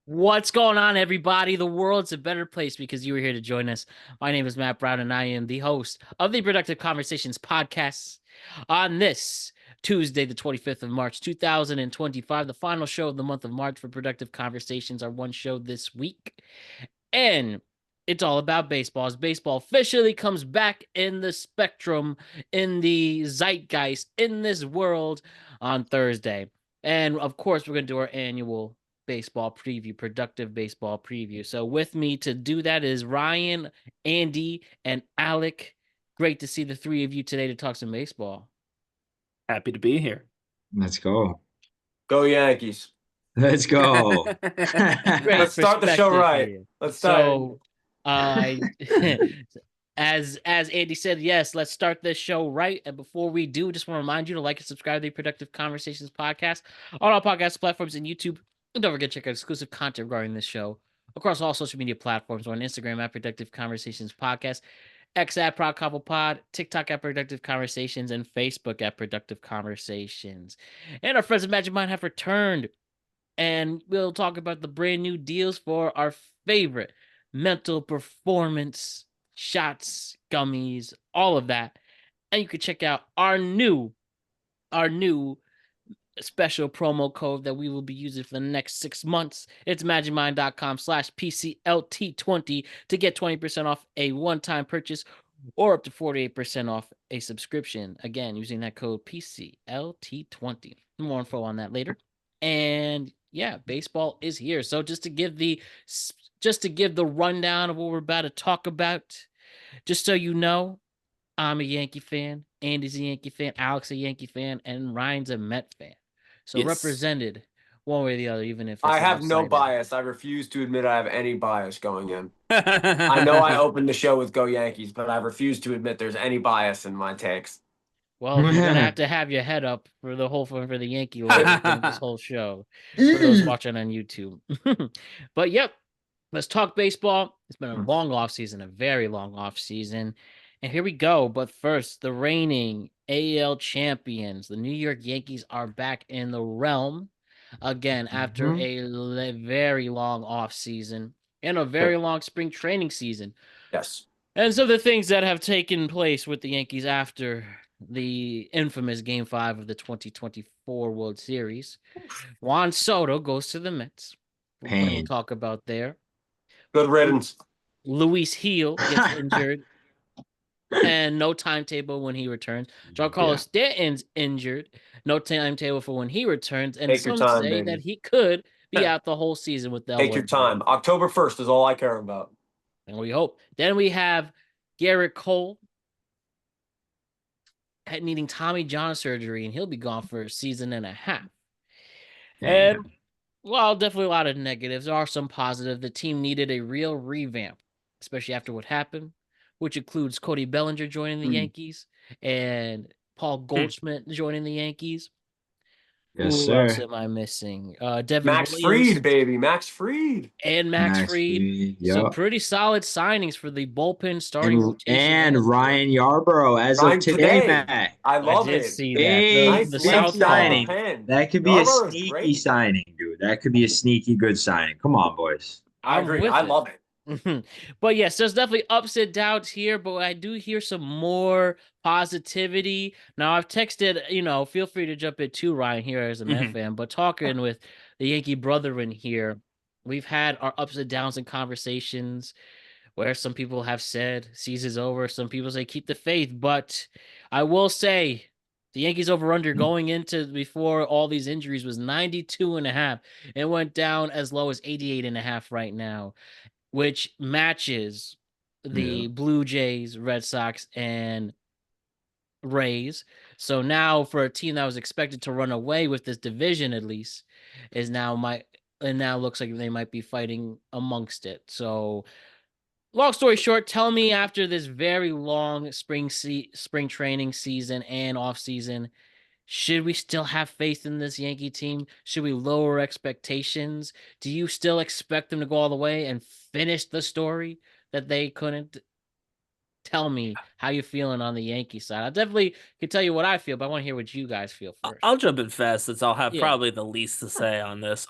What's going on, everybody? The world's a better place because you were here to join us. My name is Matt Brown, and I am the host of the Productive Conversations podcast. On this Tuesday, the 25th of March, 2025, the final show of the month of March for Productive Conversations, our one show this week. And it's all about baseball. As baseball officially comes back in the spectrum, in the zeitgeist, in this world on Thursday. And of course, we're going to do our annual baseball preview, productive baseball preview. So with me to do that is Ryan, Andy, and Alec. Great to see the three of you today to talk some baseball. Happy to be here. Let's go. Go Yankees. Let's go. Great Let's start the show perspective right. here. Let's start. So, as Andy said, yes, let's start this show right. And before we do, just want to remind you to like and subscribe to the Productive Conversations podcast on all podcast platforms and YouTube. And don't forget to check out exclusive content regarding this show across all social media platforms. On Instagram at Productive Conversations Podcast, X at ProdCobblePod, TikTok at Productive Conversations, and Facebook at Productive Conversations. And our friends at Magic Mind have returned, and we'll talk about the brand new deals for our favorite mental performance shots, gummies, all of that. And you can check out our new special promo code that we will be using for the next 6 months. It's magicmind.com/PCLT20 to get 20% off a one-time purchase or up to 48% off a subscription. Again, using that code PCLT20. More info on that later. And yeah, baseball is here. So just to give the rundown of what we're about to talk about, just so you know, I'm a Yankee fan, Andy's a Yankee fan, Alex a Yankee fan, and Ryan's a Met fan. So Yes. represented one way or the other, even if it's I have no lopsided. bias. I refuse to admit I have any bias going in. I know I opened the show with Go Yankees, but I refuse to admit there's any bias in my takes. Well, you're gonna have to have your head up for the Yankee logo during this whole show for those watching on YouTube. But yep, let's talk baseball. It's been a long off season, a very long off season, and here we go. But first, the reigning AL champions, the New York Yankees, are back in the realm again after a very long off season and a very long spring training season. Yes. And so the things that have taken place with the Yankees after the infamous Game 5 of the 2024 World Series, Juan Soto goes to the Mets. We'll talk about there. Good riddance. Luis Gil gets injured and no timetable when he returns. Giancarlo Stanton's injured, no timetable for when he returns. And some say that he could be out the whole season with the Take your time. October 1st is all I care about. And we hope. Then we have Garrett Cole needing Tommy John surgery, and he'll be gone for a season and a half. And, well, definitely a lot of negatives. There are some positive. The team needed a real revamp, especially after what happened, which includes Cody Bellinger joining the Yankees and Paul Goldschmidt joining the Yankees. Yes, Who sir. else am I missing? Devin Max Williams. Fried, baby. Max Fried. And Max Fried. Yep. So pretty solid signings for the bullpen starting rotation. And Ryan Yarbrough as of today, Matt. I love did it. see Big, that. The big South signing. pen. That could be Yarbrough a is sneaky great. signing, dude. That could be a sneaky good signing. Come on, boys. I agree. I love it. But yes, there's definitely ups and downs here, but I do hear some more positivity. Now, I've texted, feel free to jump in too, Ryan, here as a Met fan, but talking with the Yankee brethren here, we've had our ups and downs in conversations where some people have said season's over, some people say keep the faith, but I will say the Yankees over-under going into before all these injuries was 92.5. It went down as low as 88.5 right now, which matches the Blue Jays, Red Sox, and Rays. So now for a team that was expected to run away with this division, at least, now looks like they might be fighting amongst it. So long story short, tell me, after this very long spring training season and off season, should we still have faith in this Yankee team? Should we lower expectations? Do you still expect them to go all the way and finish the story that they couldn't? Tell me how you're feeling on the Yankee side. I definitely can tell you what I feel, but I want to hear what you guys feel first. I'll jump in fast since I'll have probably the least to say on this.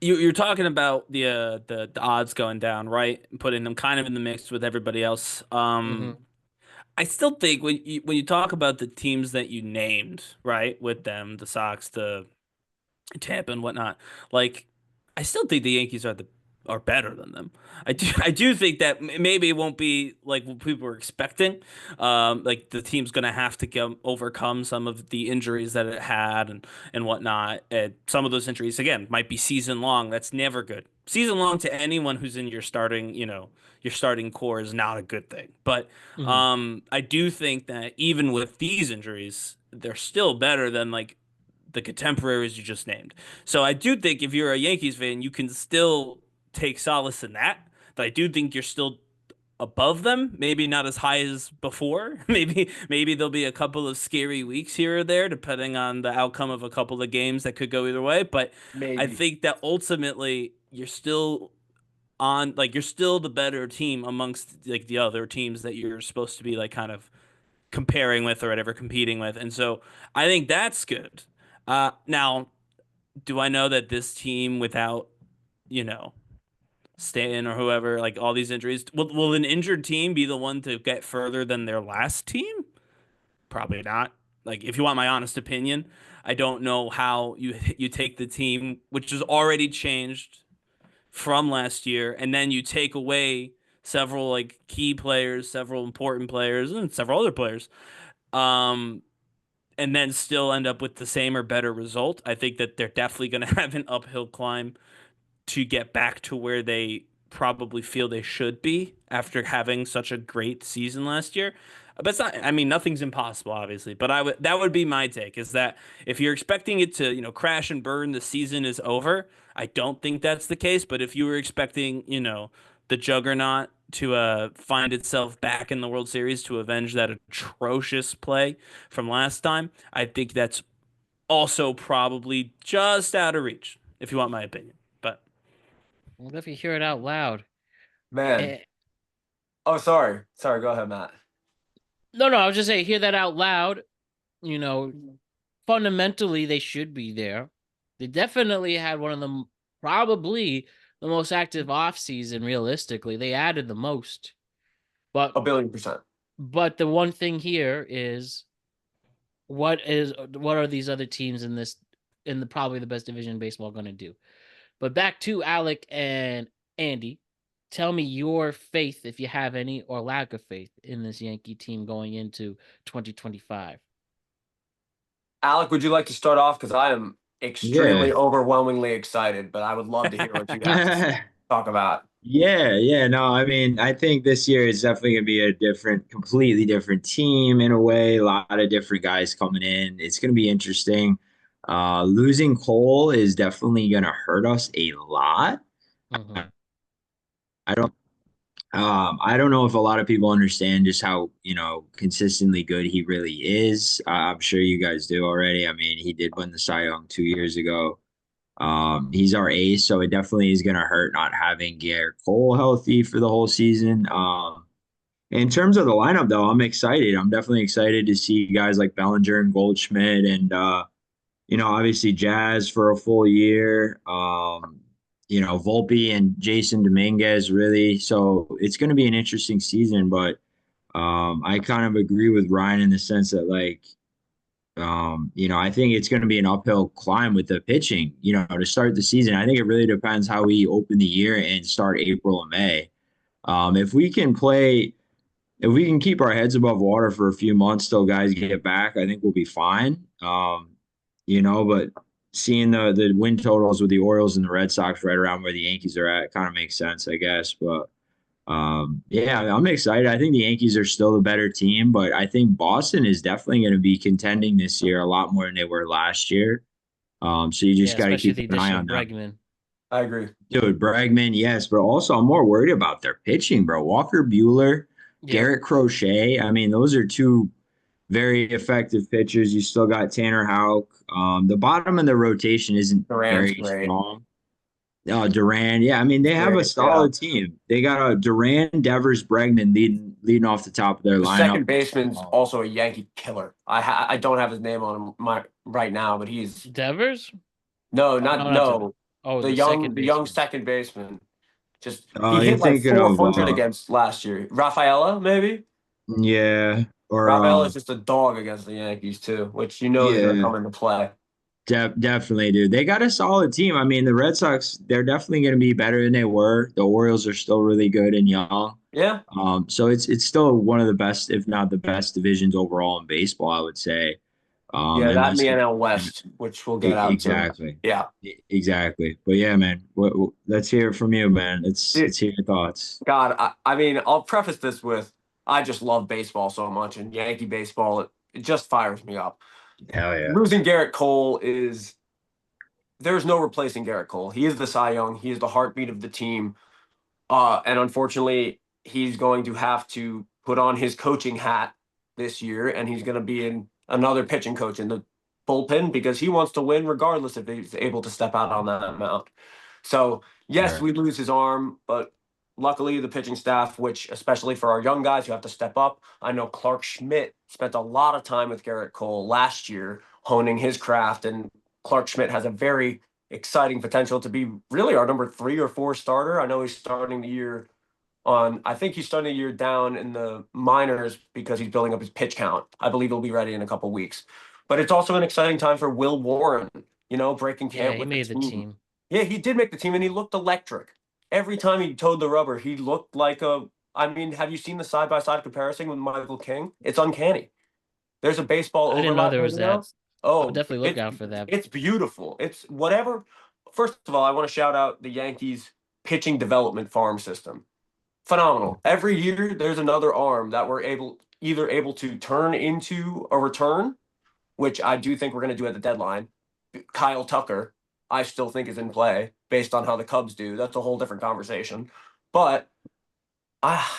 You're talking about the odds going down, right? And putting them kind of in the mix with everybody else. Hmm. I still think when you talk about the teams that you named, right, with them, the Sox, the Tampa and whatnot. Like, I still think the Yankees are better than them. I do think that maybe it won't be like what people were expecting. Like the team's gonna have to overcome some of the injuries that it had and whatnot. And some of those injuries again might be season long. That's never good. Season long to anyone who's in your starting, your starting core is not a good thing. But Hmm. I do think that even with these injuries, they're still better than like the contemporaries you just named. So I do think if you're a Yankees fan, you can still take solace in that. But I do think you're still above them, maybe not as high as before. Maybe there'll be a couple of scary weeks here or there, depending on the outcome of a couple of games that could go either way. But I Maybe. think that ultimately you're still on like you're still the better team amongst like the other teams that you're supposed to be like kind of comparing with or whatever, competing with. And so I think that's good. Now, do I know that this team without, you know, Stanton or whoever, like all these injuries, will an injured team be the one to get further than their last team? Probably not. Like, if you want my honest opinion, I don't know how you take the team, which has already changed from last year, and then you take away several like key players, several important players, and several other players. Um, and then still end up with the same or better result. I think that they're definitely going to have an uphill climb to get back to where they probably feel they should be after having such a great season last year. But it's not, I mean, nothing's impossible, obviously. But that would be my take is that if you're expecting it to, crash and burn, the season is over. I don't think that's the case. But if you were expecting, the juggernaut to find itself back in the World Series to avenge that atrocious play from last time, I think that's also probably just out of reach, if you want my opinion. But What if you hear it out loud? Man. Eh, Oh, sorry. Sorry, go ahead, Matt. no, I was just saying, hear that out loud. You know, fundamentally, they should be there. They definitely had one of them, probably the most active off season. Realistically, they added the most. But 1,000,000,000%. the one thing here is what are these other teams in the probably the best division in baseball going to do? But back to Alec and Andy, tell me your faith, if you have any, or lack of faith in this Yankee team going into 2025. Alec, would you like to start off? Because I am Yeah. extremely overwhelmingly excited, but I would love to hear what you have to talk about. Yeah. No, I mean, I think this year is definitely gonna be a completely different team in a way. A lot of different guys coming in. It's gonna be interesting. Losing Cole is definitely gonna hurt us a lot. Mm-hmm. I don't I don't know if a lot of people understand just how, consistently good he really is. I'm sure you guys do already. I mean, he did win the Cy Young 2 years ago. He's our ace, so it definitely is going to hurt not having Garrett Cole healthy for the whole season. In terms of the lineup, though, I'm excited. I'm definitely excited to see guys like Bellinger and Goldschmidt and, obviously Jazz for a full year. Volpe and Jason Dominguez, really. So it's going to be an interesting season, but I kind of agree with Ryan in the sense that, like, I think it's going to be an uphill climb with the pitching, to start the season. I think it really depends how we open the year and start April and May. If we can keep our heads above water for a few months till guys get back, I think we'll be fine. But seeing the win totals with the Orioles and the Red Sox right around where the Yankees are at kind of makes sense, I guess. But yeah, I'm excited. I think the Yankees are still the better team, but I think Boston is definitely going to be contending this year a lot more than they were last year. So you Yeah, just got to especially keep the an eye addition of on them. Bregman. I agree. Dude, Bregman, yes, but also I'm more worried about their pitching, bro. Walker Bueller, Yep. Garrett Crochet. I mean, those are two very effective pitchers. You still got Tanner Houck. The bottom of the rotation isn't Durant's very great. strong. Duran. Yeah, I mean they have a Great, yeah. solid team. They got a Duran, Devers, Bregman leading off the top of their The lineup. second baseman's also a Yankee killer. I don't have his name on my right now, but he's Devers? no, No, not not Devers. no. Oh, The the young second the young baseman. second baseman. Just Oh, he you're hit like thinking of 400 against last year. Rafaela, maybe. yeah, or Rafaela is just a dog against the Yankees too, which is going to yeah, come into play. definitely, dude. They got a solid team. I mean, the Red Sox, they're definitely going to be better than they were. The Orioles are still really good and young. Yeah, So it's still one of the best, if not the best, divisions overall in baseball, I would say. yeah, And that and let's the get NL West, which we'll get out to. exactly, Yeah, exactly. But yeah, man, let's hear it from you, man. Dude, Let's hear your thoughts. God, I mean, I'll preface this with I just love baseball so much, and Yankee baseball it just fires me up. Hell yeah. Losing Garrett Cole is there's no replacing Garrett Cole. He is the Cy Young. He is the heartbeat of the team. And unfortunately, he's going to have to put on his coaching hat this year, and he's going to be in another pitching coach in the bullpen because he wants to win regardless if he's able to step out on that mound. So, yes, Right. we lose his arm, but luckily the pitching staff, which especially for our young guys who have to step up, I know Clark Schmidt spent a lot of time with Garrett Cole last year honing his craft, and Clark Schmidt has a very exciting potential to be really our number 3 or 4 starter. I know he's starting the year I think he's starting the year down in the minors because he's building up his pitch count. I believe he'll be ready in a couple weeks. But it's also an exciting time for Will Warren, breaking Yeah, camp he with the made the team. team. Yeah, he did make the team and he looked electric. Every time he towed the rubber, he looked like I mean, have you seen the side-by-side comparison with Michael King? It's uncanny. There's a baseball I didn't know overlap there right was that. now. I'll Oh, definitely look out for that. it's beautiful. It's whatever. First of all, I want to shout out the Yankees pitching development farm system. Phenomenal. Every year there's another arm that we're either able to turn into a return, which I do think we're going to do at the deadline. Kyle Tucker, I still think is in play based on how the Cubs do. That's a whole different conversation. But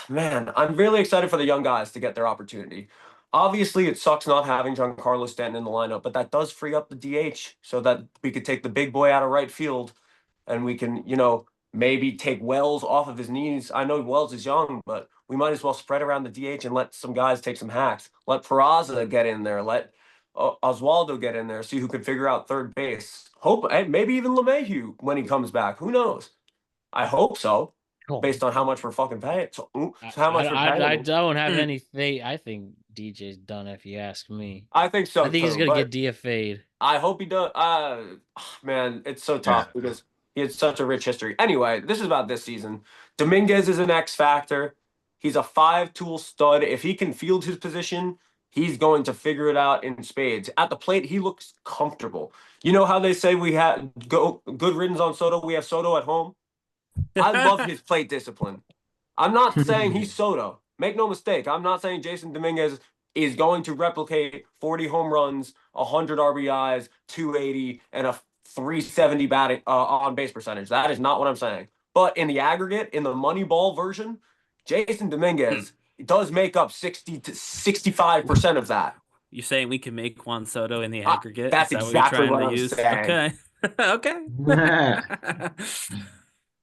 man, I'm really excited for the young guys to get their opportunity. Obviously, it sucks not having Giancarlo Stanton in the lineup, but that does free up the DH so that we could take the big boy out of right field and we can, maybe take Wells off of his knees. I know Wells is young, but we might as well spread around the DH and let some guys take some hacks. Let Peraza get in there. Let Oswaldo get in there. See who can figure out third base. Hope maybe even LeMahieu when he comes back. Who knows? I hope so, based on how much we're fucking paying. So how much we're paying. I don't have any faith. I think DJ's done. If you ask me, I think so. I think he's gonna get DFA'd. I hope he does. Man, it's so tough because he had such a rich history. Anyway, this is about this season. Dominguez is an X factor. He's a 5-tool stud. If he can field his position, he's going to figure it out in spades. At the plate, he looks comfortable. You know how they say we had good riddance on Soto? We have Soto at home. I love his plate discipline. I'm not saying he's Soto. Make no mistake. I'm not saying Jason Dominguez is going to replicate 40 home runs, 100 RBIs, 280, and a 370 batting on base percentage. That is not what I'm saying. But in the aggregate, in the Moneyball version, Jason Dominguez does make up 60 to 65% of that. You saying we can make Juan Soto in the aggregate? That's exactly what I'm saying. Okay.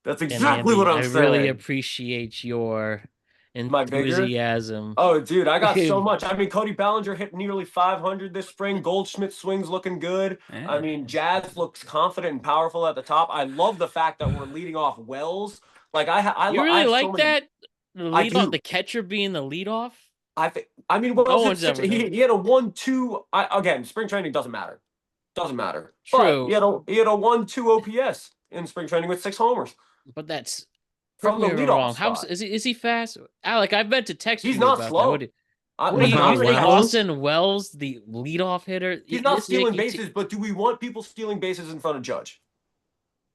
That's exactly what I'm saying. I really appreciate your enthusiasm. Oh, dude, I got so much. I mean, Cody Bellinger hit nearly 500 this spring. Goldschmidt swings looking good. Yeah. I mean, Jazz looks confident and powerful at the top. I love the fact that we're leading off Wells. Like you really like that? Lead off the catcher being the leadoff. I mean, Wells he had a 1-2. Again, spring training doesn't matter. Doesn't matter. True. But he had a 1-2 OPS in spring training with 6 homers. But that's from the leadoff. How is he fast? Alec, I meant to text He's you not about slow. that. What do you think? Austin Wells, the leadoff hitter. He's not stealing bases, but do we want people stealing bases in front of Judge?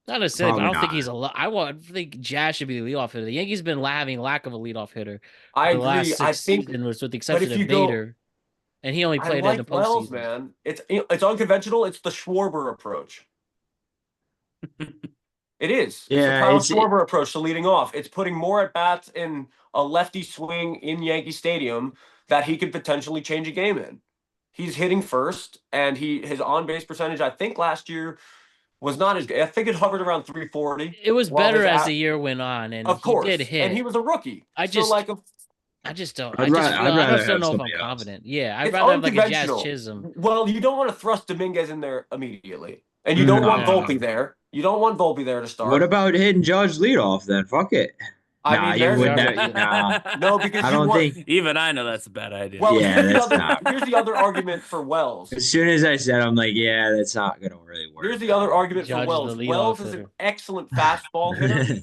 Not necessarily. I don't think he's I think Jazz should be the leadoff hitter. The Yankees been having lack of a leadoff hitter. I agree. Last 6 seasons, with the exception of Bader, and he only played in the postseason. Wells, man, it's unconventional. It's the Schwarber approach. It is. Yeah, it's the Kyle Schwarber approach to leading off. It's putting more at bats in a lefty swing in Yankee Stadium that he could potentially change a game in. He's hitting first, and his on base percentage, I think last year was not as good. I think it hovered around 340. It was better as the year went on, and of course, he did hit. And he was a rookie. I just don't know if I'm confident. Yeah, I'd rather have like a Jazz Chisholm. Well, you don't want to thrust Dominguez in there immediately. And you don't want Nah. Volpe there. You don't want Volpe there to start. What about hitting Judge leadoff then? Fuck it. I Nah, mean, you there's would Sorry. never. Nah, no, because I you don't want. think. Even I know that's a bad idea. Well, Yeah, that's not. here's the other argument for Wells. As soon as I said, I'm like, yeah, that's not gonna really work. Here's the other argument for Judge the Wells. leadoff Wells is an hitter. excellent fastball hitter.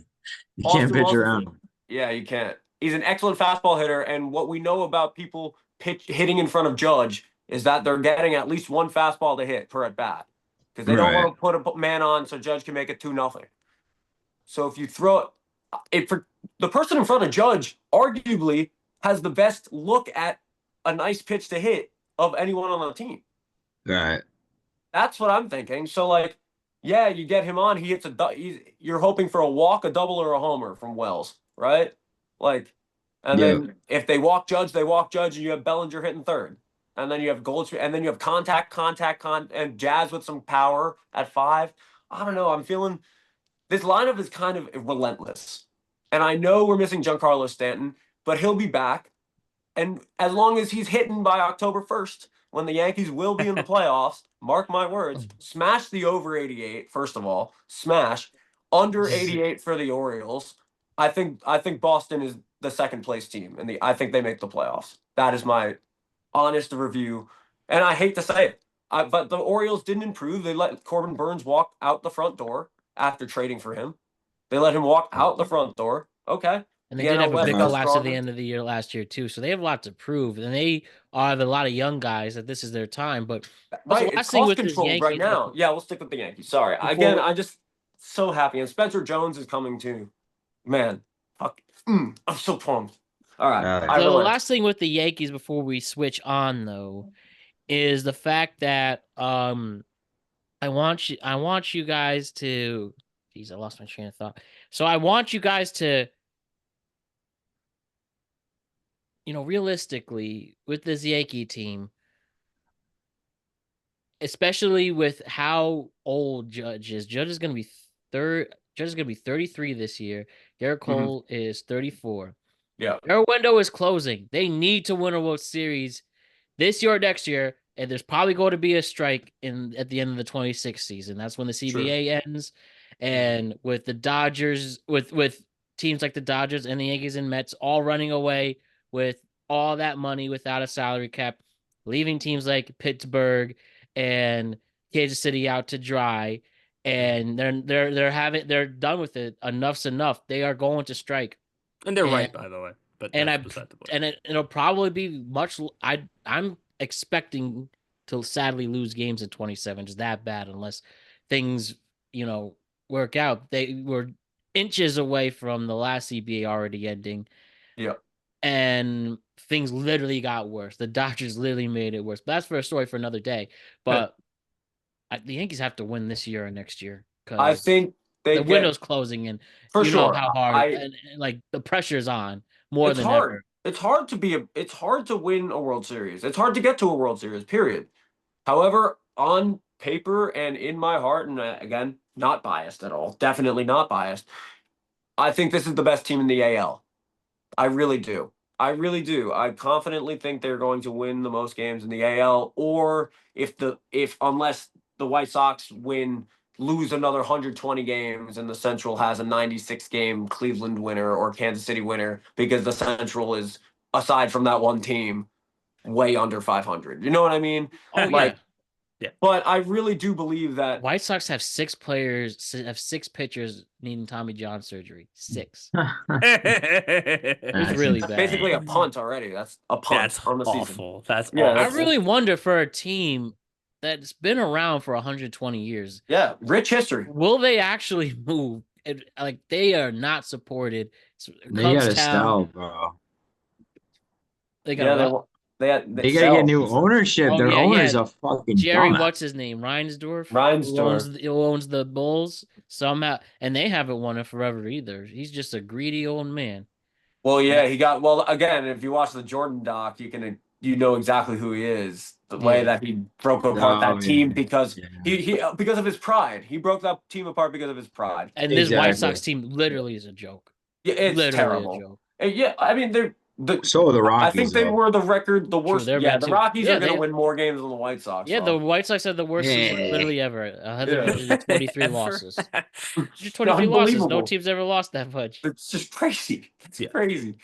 You can't Austin pitch Wells is around him. Yeah, you can't. He's an excellent fastball hitter, and what we know about people hitting in front of Judge is that they're getting at least one fastball to hit per at bat because they don't Right. want to put a man on so Judge can make it 2-0. So if you throw it for the person in front of Judge, arguably has the best look at a nice pitch to hit of anyone on the team. Right. That's what I'm thinking. So like, yeah, you get him on. He hits you're hoping for a walk, a double, or a homer from Wells, right? Like, and then if they walk Judge, and you have Bellinger hitting third, and then you have Goldschmidt, and then you have contact, and Jazz with some power at 5. I don't know. I'm feeling this lineup is kind of relentless, and I know we're missing Giancarlo Stanton, but he'll be back, and as long as he's hitting by October 1st. When the Yankees will be in the playoffs, mark my words, smash the over 88, first of all, smash under 88 for the Orioles. I think Boston is the second place team, and I think they make the playoffs. That is my honest review. And I hate to say it, but the Orioles didn't improve. They let Corbin Burns walk out the front door after trading for him. They let him walk out the front door. Okay. And they did have a big collapse at the end of the year last year too, so they have a lot to prove. And they have a lot of young guys that this is their time. But right, it's cost control right now. Yeah, we'll stick with the Yankees. Sorry, again, I'm just so happy, and Spencer Jones is coming too. Man, fuck, I'm so pumped. All right. So the last thing with the Yankees before we switch on though is the fact that I want you guys to. Geez, I lost my train of thought. So I want you guys to. Realistically, with this Yankee team, especially with how old Judge is going to be Judge is going to be 33 this year. Garrett Cole is 34. Yeah. Their window is closing. They need to win a World Series this year or next year, and there's probably going to be a strike at the end of the 26th season. That's when the CBA ends. And with the Dodgers, with teams like the Dodgers and the Yankees and Mets all running away with all that money without a salary cap, leaving teams like Pittsburgh and Kansas City out to dry, and they're done with it. Enough's enough. They are going to strike, and they're right, by the way. But it'll probably be much. I'm expecting to sadly lose games in 27. It's that bad unless things work out. They were inches away from the last CBA already ending. Yeah. And things literally got worse. The Dodgers literally made it worse. But that's for a story for another day. But the Yankees have to win this year or next year. I think the window's closing, and for sure know how hard and like the pressure's on more than ever. It's hard to win a World Series. It's hard to get to a World Series, period. However, on paper and in my heart, and again, not biased at all, definitely not biased, I think this is the best team in the AL. I really do. I confidently think they're going to win the most games in the AL, or unless the White Sox lose another 120 games and the Central has a 96 game Cleveland winner or Kansas City winner, because the Central is, aside from that one team, way under 500. You know what I mean? Oh, yeah. But I really do believe that White Sox have 6 pitchers needing Tommy John surgery. 6. It's really bad. Basically a punt already. That's a punt. That's on the awful. season. That's Yeah, awful. I really wonder for a team that's been around for 120 years. Yeah, rich history. Will they actually move? Like, they are not supported. They got to sell, bro. They got They got to get new ownership. Their owner's a fucking Jerry, dumbass. what's his name? Reinsdorf? Who owns the Bulls somehow, and they haven't won it forever either. He's just a greedy old man. Well, yeah, again, if you watch the Jordan doc, you know exactly who he is. The way that he broke apart that team because because of his pride. He broke that team apart because of his pride. And this White Sox team literally is a joke. Yeah, it's terrible. A joke. Yeah, I mean, So are the I Rockies. think they though. were the record, the True, worst. they're Yeah, bad the too. Rockies Yeah, are going to win more games than the White Sox. Yeah, the though. White Sox had the worst season Yeah. literally ever. 123 losses. 123 losses. No Unbelievable. team's ever lost that much. It's just crazy. It's Yeah. crazy.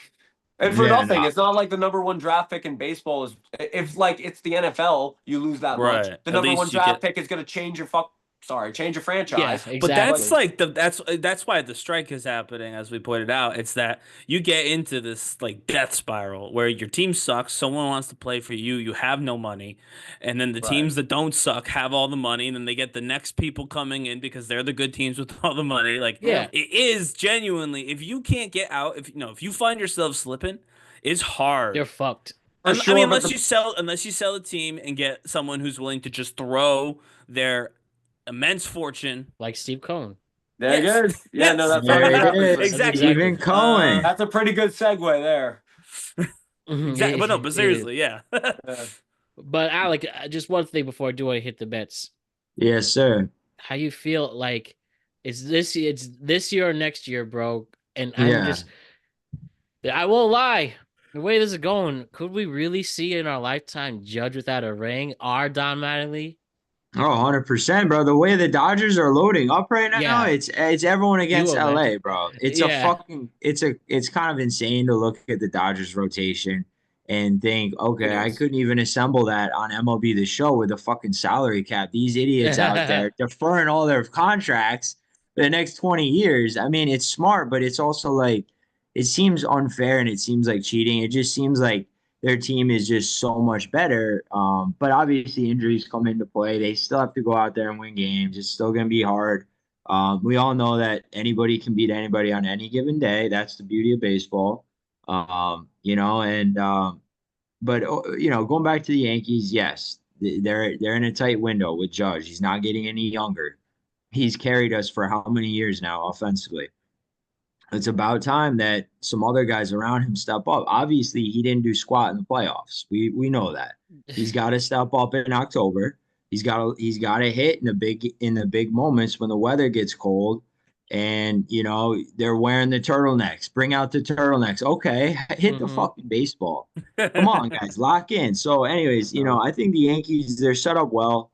And for Yeah, nothing, no. it's not like the number one draft pick in baseball is. If like it's the NFL, you lose that much. Right. The At number least one you draft get. pick is going to change your change your Yeah, franchise. exactly. But that's like that's why the strike is happening, as we pointed out. It's that you get into this like death spiral where your team sucks, someone wants to play for you, you have no money, and then the Right. teams that don't suck have all the money, and then they get the next people coming in because they're the good teams with all the money. Like, Yeah. it is genuinely, if you can't get out, if you find yourself slipping, it's hard. You're fucked. For I sure, mean, but unless you sell a team and get someone who's willing to just throw their immense fortune. Like Steve Cohen. there Yes. you go. Yeah, no, that's There perfect it is. reference. Exactly. Stephen Cohen. That's a pretty good segue there. Exactly. But no, but seriously, yeah. Yeah. But Alec, just one thing before I do want to hit the bets. Yes, sir. How you feel like it's this year or next year, bro? And Yeah. I won't lie. The way this is going, could we really see in our lifetime Judge without a ring or Don Mattingly? Oh, 100%, bro. The way the Dodgers are loading up right now, Yeah. it's everyone against You LA, imagine. bro. It's Yeah. it's kind of insane to look at the Dodgers rotation and think, okay, I is. couldn't even assemble that on MLB The Show with a fucking salary cap. These idiots out there deferring all their contracts for the next 20 years. I mean, it's smart, but it's also like it seems unfair and it seems like cheating. It just seems like their team is just so much better. But obviously, injuries come into play. They still have to go out there and win games. It's still going to be hard. We all know that anybody can beat anybody on any given day. That's the beauty of baseball. But going back to the Yankees, yes, they're in a tight window with Judge. He's not getting any younger. He's carried us for how many years now offensively? It's about time that some other guys around him step up. Obviously, he didn't do squat in the playoffs. We know that. He's got to step up in October. He's got to hit in the big moments when the weather gets cold, and they're wearing the turtlenecks. Bring out the turtlenecks. Okay, hit the fucking baseball. Come on, guys, lock in. So, anyways, I think the Yankees, they're set up well.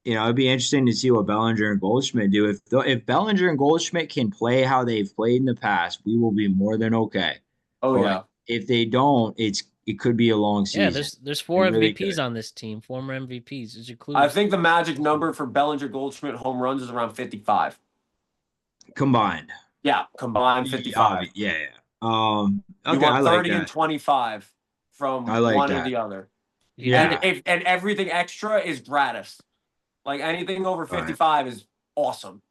It'd be interesting to see what Bellinger and Goldschmidt do. If Bellinger and Goldschmidt can play how they've played in the past, we will be more than okay. Oh, But yeah. if they don't, it could be a long season. Yeah, there's 4 really MVPs could. on this team, former MVPs. Which includes I think the magic number for Bellinger Goldschmidt home runs is around 55. Combined. Yeah, combined 55. Yeah. You Okay, want I like 30 and that. 25 from I like one or that. the other. Yeah. And everything extra is gratis. Like anything over 55 is awesome.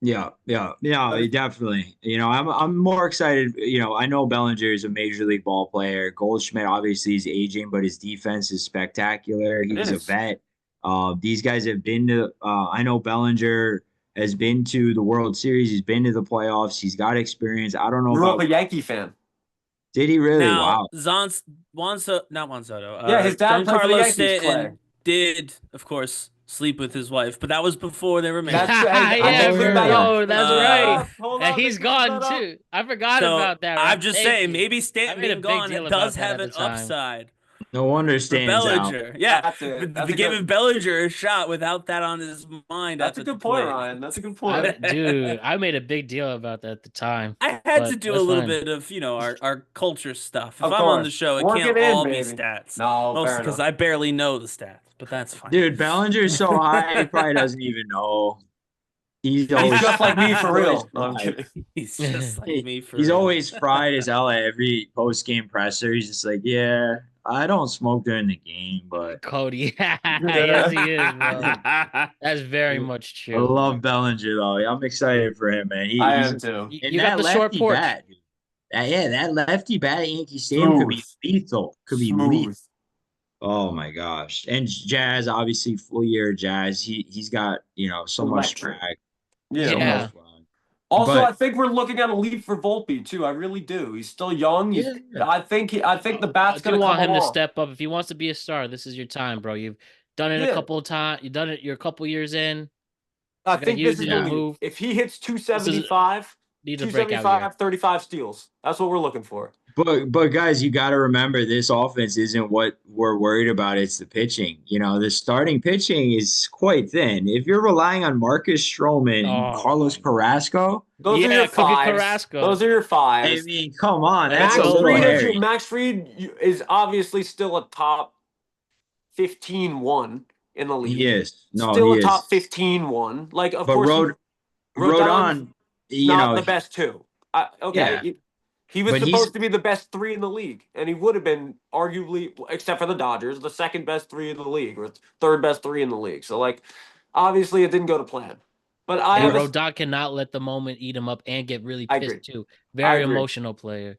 Yeah, definitely. I'm more excited. I know Bellinger is a major league ball player. Goldschmidt obviously is aging, but his defense is spectacular. He's a vet. These guys have been to. I know Bellinger has been to the World Series. He's been to the playoffs. He's got experience. I don't know Grew about. up a Yankee fan. Did he really? Now, Wow. Juan Soto. Yeah, his dad played for the Giancarlo Yankees, Stanton Clay. did, of course, sleep with his wife, but that was before they were married. That's right. Hold And on, he's they brought gone that up. too. I forgot So, about that. I'm Rob. just Thank saying, you. maybe I Stanton made a being big gone deal does about that have at an the time. upside No wonder for Stan's out. Bellinger. Yeah, That's it. That's a giving good- Bellinger a shot without that on his mind. That's a good point, Ryan. That's a good point. Dude, I made a big deal about that at the time. I had But to do a that's little fine. bit of, our culture stuff. If Of I'm on the course. show, it Work can't it in, all be baby. stats. No, Mostly fair because enough. I barely know the stats, but that's fine. Dude, Bellinger's so high, he probably doesn't even know. He's just like me for always real. No, I'm fried. kidding. He's just like me for He's real. always fried as hell at every post game presser. He's just like, yeah, I don't smoke during the game, but Cody. Yes, he is, bro. That's very much I true. love Bellinger though. I'm excited for him, man. I He's am too. You got the short porch. bat. Dude. That lefty bat at Yankee Stadium could be lethal. Could be lethal. Oh my gosh. And Jazz, obviously full year of Jazz. He's got, so much Electric. swag. Yeah. So Yeah. much fun. Also, But- I think we're looking at a leap for Volpe too. I really do. He's still young. Yeah. I think the I bat's do gonna want come him to along. step up. If he wants to be a star, this is your time, bro. You've done it a Yeah. couple of times. You've done it. You're a couple years in. I gotta think use this is it to the move. If he hits 275, Need to break out here. 275, 35 steals. That's what we're looking for. But guys, you got to remember this offense isn't what we're worried about. It's the pitching. You know, the starting pitching is quite thin. If you're relying on Marcus Stroman and Oh, Carlos Carrasco, Those are yeah, your Cookie fives. Carrasco. Those are your I fives. mean, come on, Let's that's Max a go, little Fried, boy. hairy. Max Fried is obviously still a top 15-1 in the league. He is. No, Still he a top is. 15-1. Like, of But course, Rodon's Rodon, you not know, the best two. Okay, yeah. he was But he's supposed to be the best three in the league, and he would have been arguably, except for the Dodgers, the second best three in the league or third best three in the league. So, like, obviously, it didn't go to plan. But I And have Rodon cannot let the moment eat him up and get really I pissed agree. too. I Very agree. emotional player.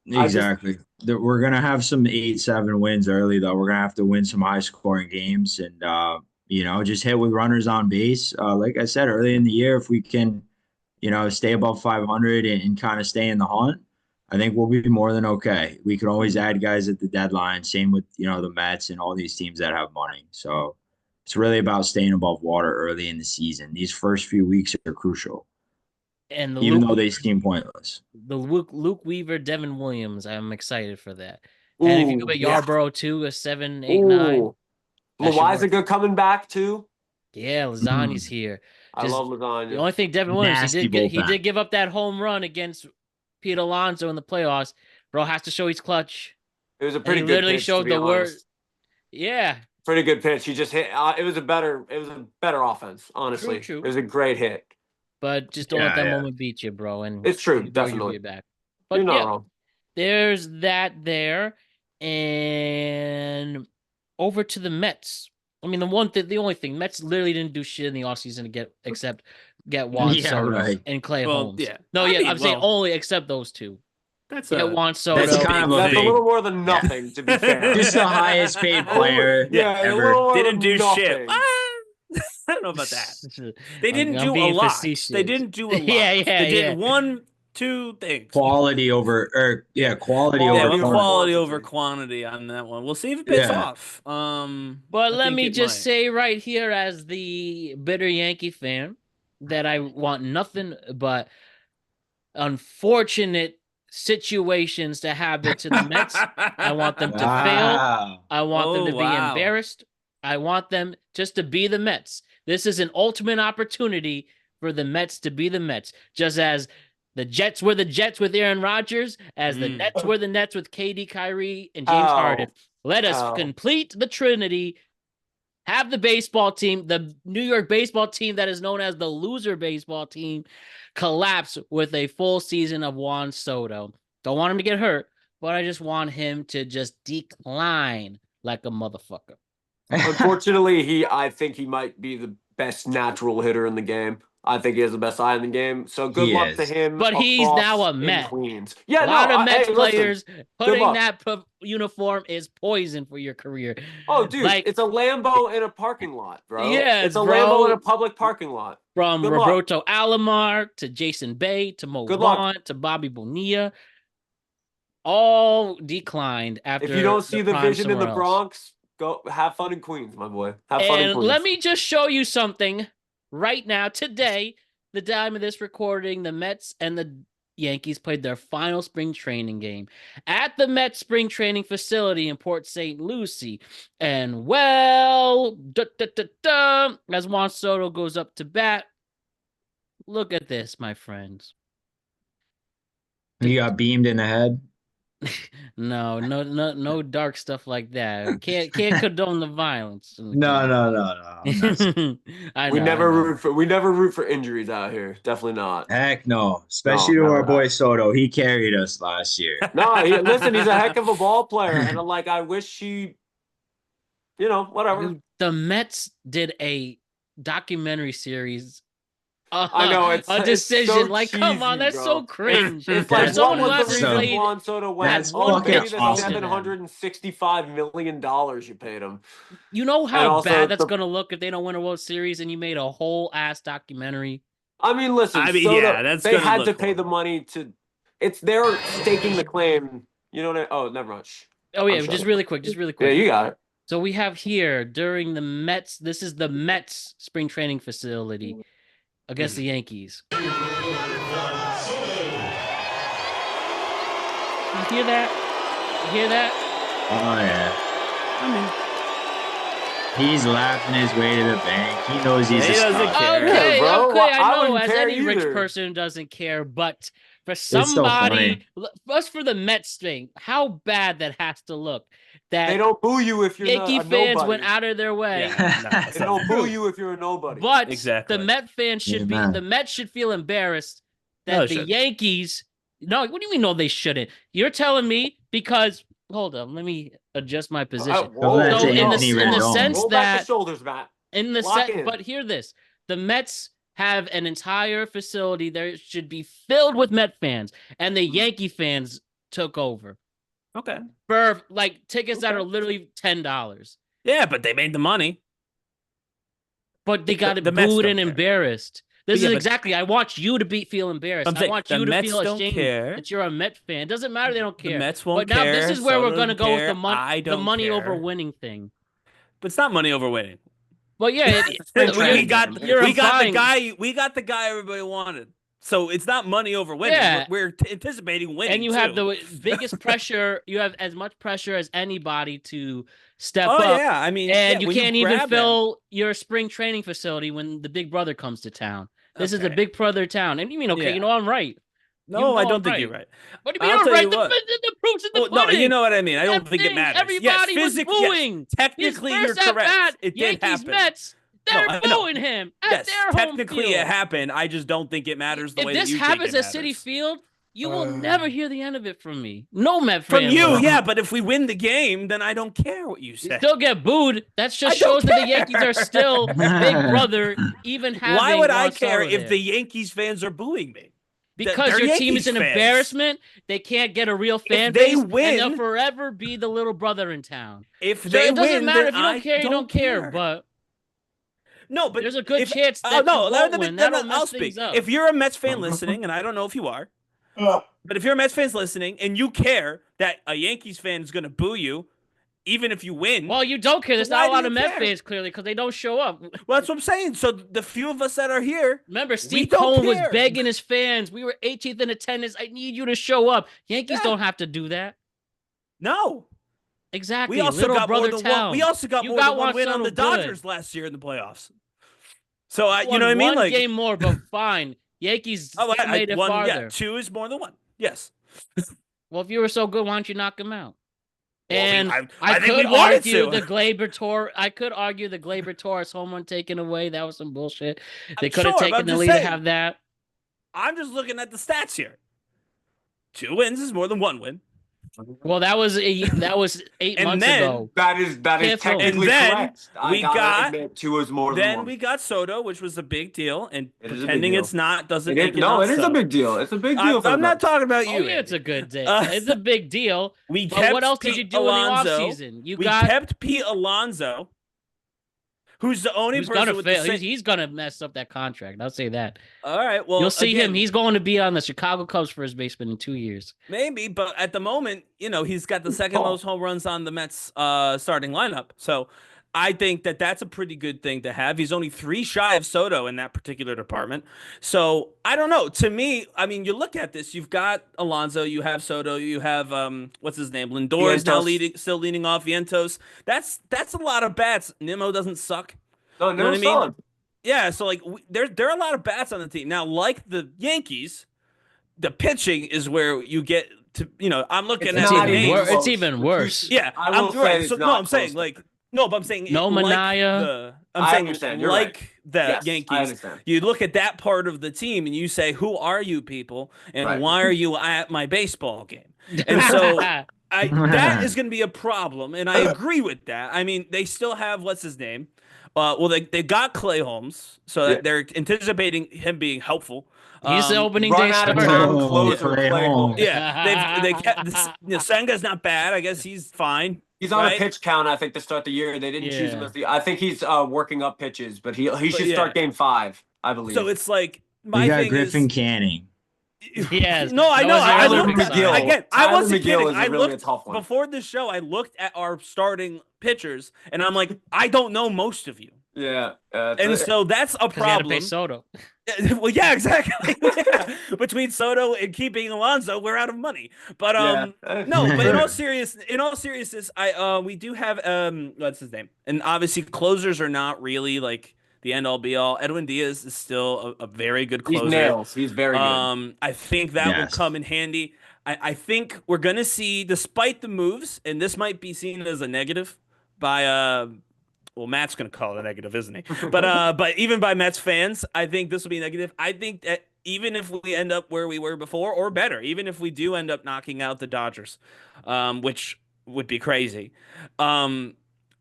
I just exactly. We're gonna have some 8-7 wins early though. We're gonna have to win some high scoring games and you know, just hit with runners on base. Like I said early in the year, if we can, you know, stay above 500 and kind of stay in the hunt, I think we'll be more than okay. We can always add guys at the deadline. Same with, you know, the Mets and all these teams that have money. So it's really about staying above water early in the season. These first few weeks are crucial, And even though they seem pointless. the Luke Weaver, Devin Williams. I'm excited for that. And if you go ooh, at yeah. Yarborough too, a 7, 8, 9. Ooh. That should work. Loizaga coming back too. Yeah, Lasagna's here. I Just love the lasagna. only thing, Devin Williams, Nasty he bullpen. did give up that home run against Pete Alonso in the playoffs. Bro has to show he's clutch. It was a And pretty he good literally pitch, to showed be the word. honest. Yeah, Pretty good pitch. He just hit. It was a better offense. Honestly, True. It was a great hit. but just don't let Yeah, that yeah. moment beat you, bro. And It's true, you'll definitely. be back. You're But not yeah, wrong. there's that there. And over to the Mets. I mean, the only thing, Mets literally didn't do shit in the offseason to get Juan Yeah, Soto right. and Clay Well, Holmes. yeah. No, I yeah, mean, I'm saying well, only except those two. that's Get a Juan Soto. That's a kind big of a That's a big, little more than yeah. nothing, to be fair. Just the highest paid player Yeah, a ever. little more didn't than do shit. nothing. I don't know about that. They didn't I'm do a being lot. facetious. They didn't do a lot. Yeah, They did yeah. 1, 2 things. Quality over, quality Yeah, over went over quality quantity. over quantity. quantity on that one. We'll see if it pays Yeah. off. But I let think me it just might. say right here, as the bitter Yankee fan, that I want nothing but unfortunate situations to happen to the Mets. I want them to fail. Wow. I want them to be wow. embarrassed. I want them just to be the Mets. This is an ultimate opportunity for the Mets to be the Mets, just as the Jets were the Jets with Aaron Rodgers, as the Nets were the Nets with KD, Kyrie, and James Harden. Let us complete the Trinity. Have the baseball team, the New York baseball team that is known as the loser baseball team, collapse with a full season of Juan Soto. Don't want him to get hurt, but I just want him to just decline like a motherfucker. Unfortunately, I think he might be the best natural hitter in the game. I think he has the best eye in the game. So good He luck to is. him. But he's across now a in Met. Queens. Yeah, A lot of Mets hey, players putting luck. that uniform is poison for your career. Oh, dude, Like, it's a Lambo in a parking lot, bro. Yeah, it's a bro. Lambo in a public parking lot. From Good luck. Roberto Alomar to Jason Bay to Mo Good luck. Vaughn to Bobby Bonilla, all declined after. If you don't see the prime vision in the somewhere else. Bronx, go have fun in Queens, my boy. Have fun in And Queens. let me just show you something right now. Today, the time of this recording, the Mets and the Yankees played their final spring training game at the Mets spring training facility in Port St. Lucie. And well, as Juan Soto goes up to bat, look at this, my friends. He got beamed in the head. No dark stuff like that. Can't condone the violence. No. I know. We never root for injuries out here. Definitely not. Heck no. Especially to our boy Soto. He carried us last year. No, listen, he's a heck of a ball player, and I wish he, whatever. Dude, the Mets did a documentary series. I know it's a decision. So like, cheesy, come on, that's bro. so cringe. It's like someone what who was the hasn't reason played. Juan Soto went? That's Oh, fucking maybe the awesome. $765 million you paid him. You know how bad that's gonna look if they don't win a World Series and you made a whole ass documentary. I mean, listen. Soto, they had to pay the money to. They're staking the claim. You know what? Oh, never mind. Oh yeah, just really quick. Yeah, you got it. So we have here during the Mets. This is the Mets spring training facility against the Yankees. You hear that? You hear that? Oh yeah. I He's laughing his way to the bank. He knows he's He a doesn't star. care. Okay, Yeah, bro. okay, I I know wouldn't as care any rich either. person doesn't care, but for so somebody, funny. just for the Mets thing, how bad that has to look. They That don't boo you if you're Yankee not a fans nobody. went out of their way. Yeah, no, that's They not don't true. boo you if you're a nobody. But Exactly. the Met fans should be Amen. the Mets should feel embarrassed No, that they the shouldn't. Yankees. No, what do you mean? No, they shouldn't. You're telling me because hold on, let me adjust my position. Go back So to Anthony in the Rendon. sense roll back the that shoulders, Matt. in the Lock set, in. but hear this: the Mets have an entire facility there should be filled with Met fans, and the Yankee fans took over Okay. for like tickets that Okay. are literally $10. Yeah, but they made the money. But they got The Mets booed don't and care. embarrassed. This Yeah, is but- exactly. I want you to feel embarrassed. I'm I saying want the you to Mets feel don't ashamed care. that you're a Met fan. Doesn't matter. They don't care. The Mets won't But now care. this is where we're Soto gonna go with the doesn't care. I the don't money over care. winning thing. But it's not money over winning. But yeah, we got you're implying- the guy everybody wanted. So it's not money over winning. Yeah. We're anticipating winning. and you have too. the biggest pressure. You have as much pressure as anybody to step Oh up. yeah, I mean, And yeah, you when can't even grab fill your spring training facility when the Big Brother comes to town. This is a Okay. Big Brother town. And you mean, okay, Yeah. you know I'm right. No, You know I I'm don't think right. you're right. What do you mean I'll I'm tell right? you what. The proof's in the Well, no, pudding. you know what I mean. I don't That think it thing, matters. Everybody was yes, booing. technically, His you're first correct. at-bat, It did Yankees happen. Mets. No, They're I know. booing him at Yes, their home technically field. it happened. I just don't think it matters the If way that this you happens think it at City matters. Field, you will never hear the end of it from me. No Met From fan you, will. yeah, but if we win the game, then I don't care what you You say. still get booed. That just I don't shows that the Yankees care. are still Big Brother, even having Why would I Juan care Soto if there. the Yankees fans are booing me? Because They're your team is Yankees an fans. embarrassment. They can't get a real fan they base, and they'll win- forever be the little brother in town. If So they it doesn't win, matter then if you don't I care. You don't care. care. But No, but there's a good if, chance that oh, no, you won't then- win. then That'll mess I'll things speak. up. If you're a Mets fan listening, and I don't know if you are, but if you're a Mets fan listening and you care that a Yankees fan is going to boo you, even if you win, Well, you don't care. There's Why not a do lot you of Met care? fans clearly because they don't show up. well, that's what I'm saying. So the few of us that are here, Remember, Steve don't Cohen was care. begging his fans. We were 18th in attendance. I need you to show up. Yankees Yeah. don't have to do that. no. Exactly. We also Little got brother more than town. one. We also got You more got than one Juan win on Soto the good. Dodgers last year in the playoffs. So you Won know what I mean? one Like, game more, but fine. Yankees oh, still made it one, farther. yeah, 2 is more than 1. Yes. Well, if you were so good, why don't you knock him out? Well, And I think could we wanted argue to. the Glaber Tor. I could argue the Glaber Torres home run taken away. That was some bullshit. They could have Sure, but taken I'm the just lead to saying. have that. I'm just looking at the stats here. 2 wins is more than 1 win. Well, that was 8 And months then- ago. That is Careful. technically And then correct. I we gotta got- admit, 2 is more than Then 1. we got Soto, which was a big deal, and It is a big pretending deal. it's not doesn't It make is, it no, not it is so. a big deal. It's a big deal. for I'm the not Mets. talking about you. Oh, yeah, Andy. it's a good day. Uh, It's a big deal. We But kept what else did Pete you do Alonso. in the offseason? You We got kept Pete Alonso, who's the only who's person gonna with fail. the same. He's gonna mess up that contract. I'll say that. All right, well, You'll see him. again, He's going to be on the Chicago Cubs first baseman in 2 years. maybe, but at the moment, he's got the second most home runs on the Mets starting lineup. So I think that that's a pretty good thing to have. He's only 3 shy of Soto in that particular department. So I don't know. To me, I mean, you look at this. You've got Alonso. You have Soto. You have what's his name? Lindor is now Vientos. still leading off. Vientos. That's a lot of bats. Nimmo doesn't suck. No, You know what I no, mean? solid. Yeah. So like, there are a lot of bats on the team now. Like the Yankees, the pitching is where you get to. I'm looking It's at It's not the even, even names. it's close. even worse. Yeah, I will I'm say right. it's So no, not I'm saying close. like no, but I'm saying No like Manaea. I'm I saying understand, you're like right. the Yes, I Yankees. understand. You look at that part of the team and you say, "Who are you people? And Right. why are you at my baseball game?" And so that is going to be a problem, and I agree with that. I mean, they still have what's his name. Well, they got Clay Holmes, so Yeah. that they're anticipating him being helpful. He's the opening run day out of starter. town Oh, closer, Clay Clay Holmes. Holmes. Yeah, they kept Senga's not bad. I guess he's fine. He's on right? a pitch count, I think, to start the year. They didn't choose him Yeah. as I think he's working up pitches, but he should yeah. start game 5, I believe. So it's like my We got thing Griffin is. Canning. Yes. No, I That know. was I another looked big McGill. sign. again. I Tyler wasn't McGill kidding. is I really a looked tough one. before the show. I looked at our starting pitchers, and I'm like, I don't know most of you. Yeah. And so that's a Because they had to pay problem. Soto. Well, yeah, exactly. Yeah. Between Soto and keeping Alonso, we're out of money. But yeah. no, but in all seriousness, we do have what's his name? And obviously closers are not really like the end all be all. Edwin Diaz is still a very good He's closer. nails. He's very good. I think that will come in handy. I think we're gonna see, despite the moves, and this might be seen as a negative by well, Matt's gonna call it a negative, isn't he? But even by Mets fans, I think this will be negative. I think that even if we end up where we were before, or better, even if we do end up knocking out the Dodgers, which would be crazy,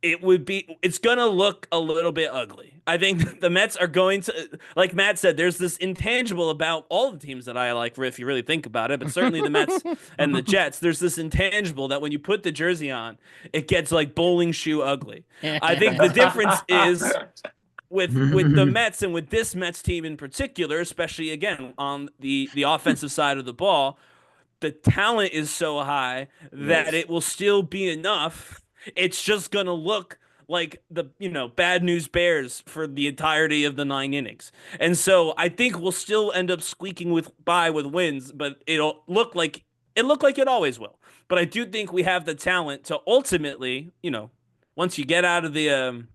it's gonna look a little bit ugly. I think the Mets are going to, like Matt said, there's this intangible about all the teams that I like, if you really think about it, but certainly the Mets and the Jets, there's this intangible that when you put the jersey on, it gets like bowling shoe ugly. I think the difference is with the Mets and with this Mets team in particular, especially again on the offensive side of the ball, the talent is so high that it will still be enough. It's just gonna look like the bad news bears for the entirety of the 9 innings, and so I think we'll still end up squeaking with wins, but it'll look like it always will. But I do think we have the talent to ultimately, once you get out of the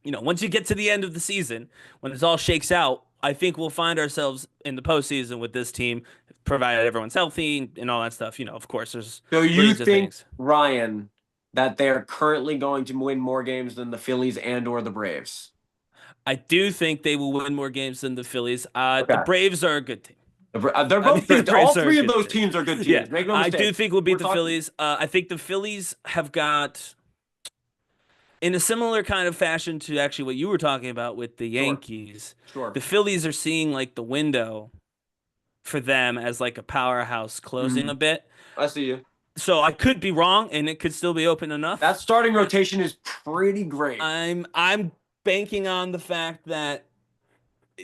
once you get to the end of the season, when it all shakes out, I think we'll find ourselves in the postseason with this team, provided everyone's healthy and all that stuff. Of course, there's So you think, things. Ryan, that they're currently going to win more games than the Phillies and or the Braves? I do think they will win more games than the Phillies. Okay. The Braves are a good team. They're both good. All three of those teams are good teams. Yeah, Make no mistake. I do think we'll beat the Phillies. I think the Phillies have got, in a similar kind of fashion to actually what you were talking about with the Yankees. Sure. The Phillies are seeing like the window for them as like a powerhouse closing a bit. I see you. So I could be wrong, and it could still be open enough. That starting rotation is pretty great. I'm banking on the fact that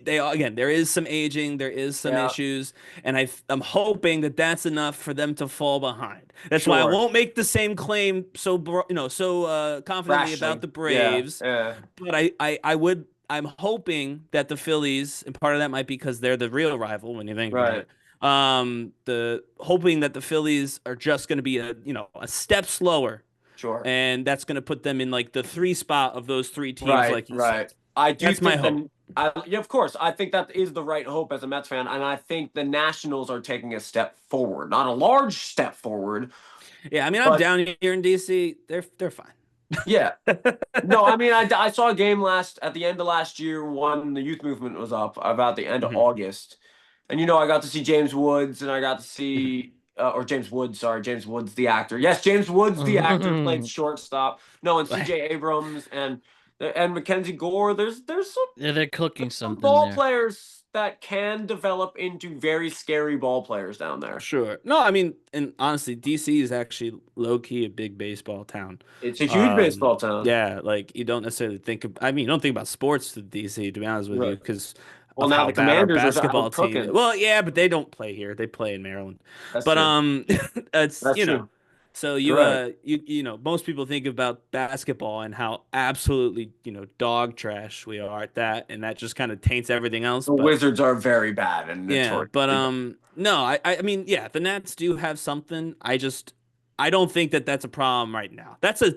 there is some aging, there is some issues, and I'm hoping that that's enough for them to fall behind. That's why I won't make the same claim so confidently about the Braves. Yeah. But I'm hoping that the Phillies, and part of that might be because they're the real rival when you think about it. Hoping that the Phillies are just going to be a step slower. Sure. And that's going to put them in like the 3 spot of those 3 teams. Right. I do. That's my hope. Yeah, of course. I think that is the right hope as a Mets fan, and I think the Nationals are taking a step forward, not a large step forward. Yeah, I mean, I'm down here in DC. They're fine. Yeah. No, I mean, I saw a game at the end of last year when the youth movement was up, about the end of August. And, I got to see James Woods, and I got to see, James Woods, the actor. Yes, James Woods, the actor, played shortstop. No, and CJ Abrams and Mackenzie Gore. There's some. Yeah, they're cooking something ball there. players that can develop into very scary ball players down there. Sure. No, I mean, and honestly, DC is actually low-key a big baseball town. It's a huge baseball town. Yeah, like you don't necessarily think of, you don't think about sports to DC, to be honest with you, because now the Commanders basketball are team. cooking. Well, yeah, but they don't play here. They play in Maryland. That's but true. it's That's true. So most people think about basketball and how absolutely dog trash we are at that, and that just kind of taints everything else. The Wizards are very bad, and no, I mean, yeah, the Nets do have something. I don't think that's a problem right now. That's a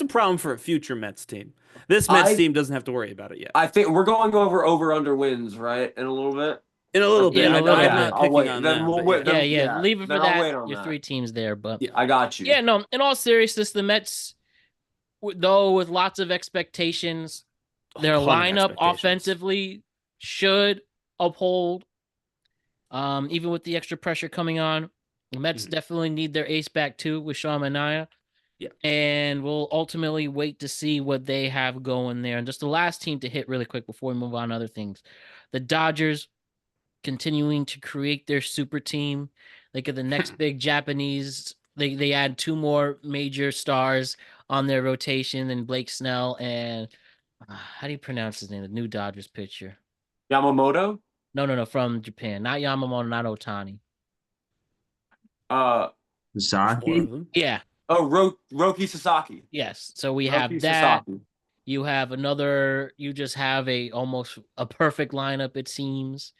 problem for a future Mets team. This Mets team doesn't have to worry about it yet. I think we're going over under wins, right? In a little bit. In a little bit. I'm not picking on them. Leave it for that. Your 3 teams there, but I got you. Yeah, no. In all seriousness, the Mets, though, with lots of expectations, their lineup offensively should uphold. Even with the extra pressure coming on, the Mets definitely need their ace back too with Sean Manaea. Yeah, and we'll ultimately wait to see what they have going there. And just the last team to hit really quick before we move on to other things, the Dodgers. Continuing to create their super team. Like at the next big Japanese, they add 2 more major stars on their rotation, and Blake Snell and how do you pronounce his name? The new Dodgers pitcher. Yamamoto? No, from Japan. Not Yamamoto, not Otani. Sasaki? Yeah. Oh, Roki Sasaki. Yes. So we have that. Sasaki. You just have almost a perfect lineup, it seems.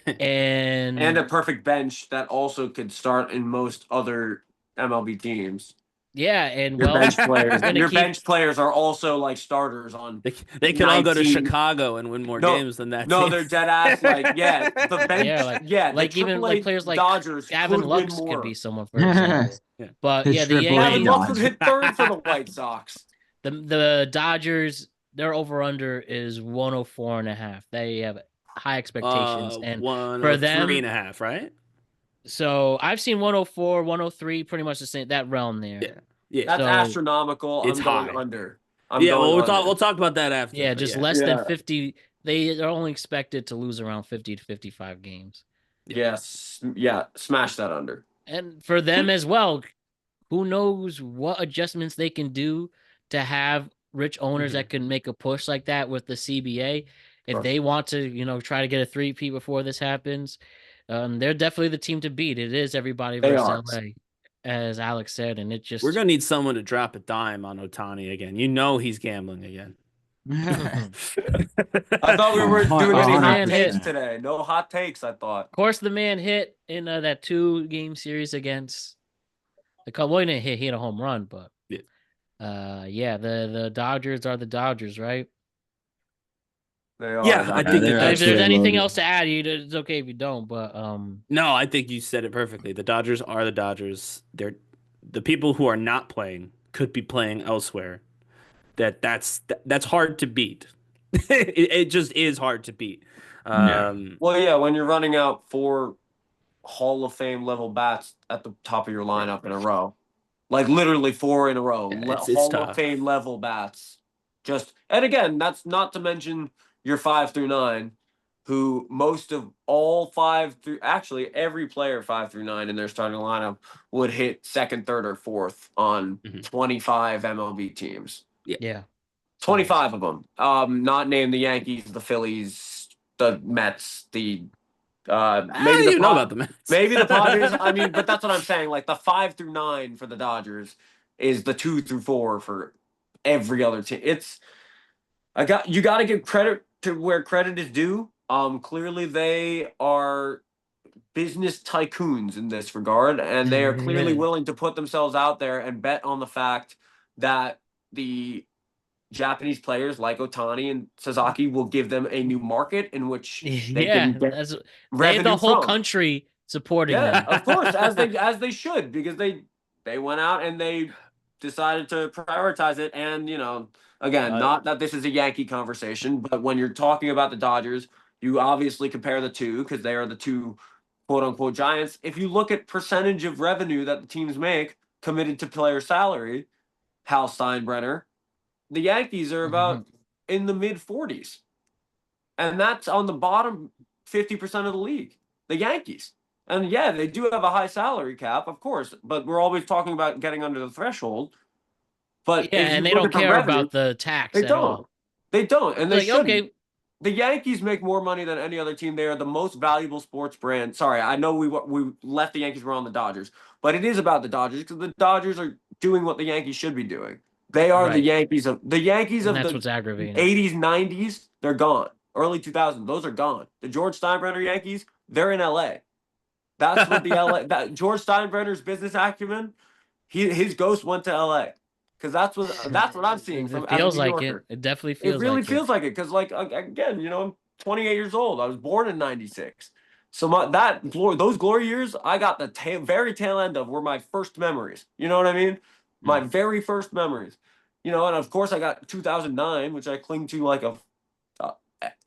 And And a perfect bench that also could start in most other MLB teams. yeah, and Your bench players, gonna your keep bench players are also like starters on. They could all go to 19 Chicago and win more games than that. No, team. they're dead ass. Like, yeah, the bench, the even like AAA players like Dodgers Gavin could win Lux more. could be someone, for example. Yeah. But The yeah, the Triple A Gavin Yankees, Lux would Dodgers. hit third for the White Sox. the Dodgers, their over under is 104.5. They have high expectations, and for them, 103.5, right? so I've seen 104, 103, pretty much the same, that realm there. Yeah. Yeah. That's So astronomical. it's I'm going high. under. We'll talk about that after. yeah, but just less than 50. They are only expected to lose around 50 to 55 games. Yes. Yeah. Smash that under. And for them as well, who knows what adjustments they can do to have rich owners that can make a push like that with the CBA. If they want to, try to get a three-peat before this happens, they're definitely the team to beat. It is everybody They versus are. LA, as Alex said, and we're gonna need someone to drop a dime on Ohtani again. He's gambling again. I thought we weren't doing any hot 100%. takes today. No hot takes, I thought. Of course, the man hit in that 2-game series against the Cubs. Well, he didn't hit a home run, but the Dodgers are the Dodgers, right? They are. Yeah, I think they're If there's absolutely anything loaded. else to add, it's okay if you don't. But No, I think you said it perfectly. The Dodgers are the Dodgers. The people who are not playing could be playing elsewhere. That's hard to beat. it just is hard to beat. Well, yeah, when you're running out 4 Hall of Fame level bats at the top of your lineup in a row, like literally 4 in a row, it's Hall tough. of Fame level bats. And again, that's not to mention your 5 through 9, who most of all 5 through actually every player 5 through 9 in their starting lineup would hit second, third, or fourth on 25 MLB teams. yeah. 25 of them. Not named the Yankees, the Phillies, the Mets, the maybe the know about the Mets. maybe the Padres. I mean, but that's what I'm saying. Like the 5 through 9 for the Dodgers is the 2 through 4 for every other team. You got to give credit to where credit is due. Clearly they are business tycoons in this regard, and they are clearly willing to put themselves out there and bet on the fact that the Japanese players like Ohtani and Sasaki will give them a new market in which they can get they have the whole from. country supporting Yeah, them. of course, as they should, because they went out and they decided to prioritize it. And again, not that this is a Yankee conversation, but when you're talking about the Dodgers, you obviously compare the two because they are the two quote unquote giants. If you look at percentage of revenue that the teams make committed to player salary, Hal Steinbrenner, the Yankees are about in the mid 40s. And that's on the bottom 50% of the league, the Yankees. And yeah, they do have a high salary cap, of course, but we're always talking about getting under the threshold. But and they don't care about the tax at all. They don't, and they shouldn't. Okay. The Yankees make more money than any other team. They are the most valuable sports brand. Sorry, I know we left the Yankees, we're on the Dodgers, but it is about the Dodgers because the Dodgers are doing what the Yankees should be doing. They are the Yankees of the that's what's aggravating. 80s, 90s. They're gone. Early 2000s, those are gone. The George Steinbrenner Yankees, they're in LA. That's what George Steinbrenner's business acumen. His ghost went to LA because that's what I'm seeing from. It feels as a New like Yorker. it definitely feels. It really feels like it because, like, again, I'm 28 years old. I was born in '96, so those glory years, I got the very tail end of were my first memories. You know what I mean? My very first memories. And of course I got 2009, which I cling to like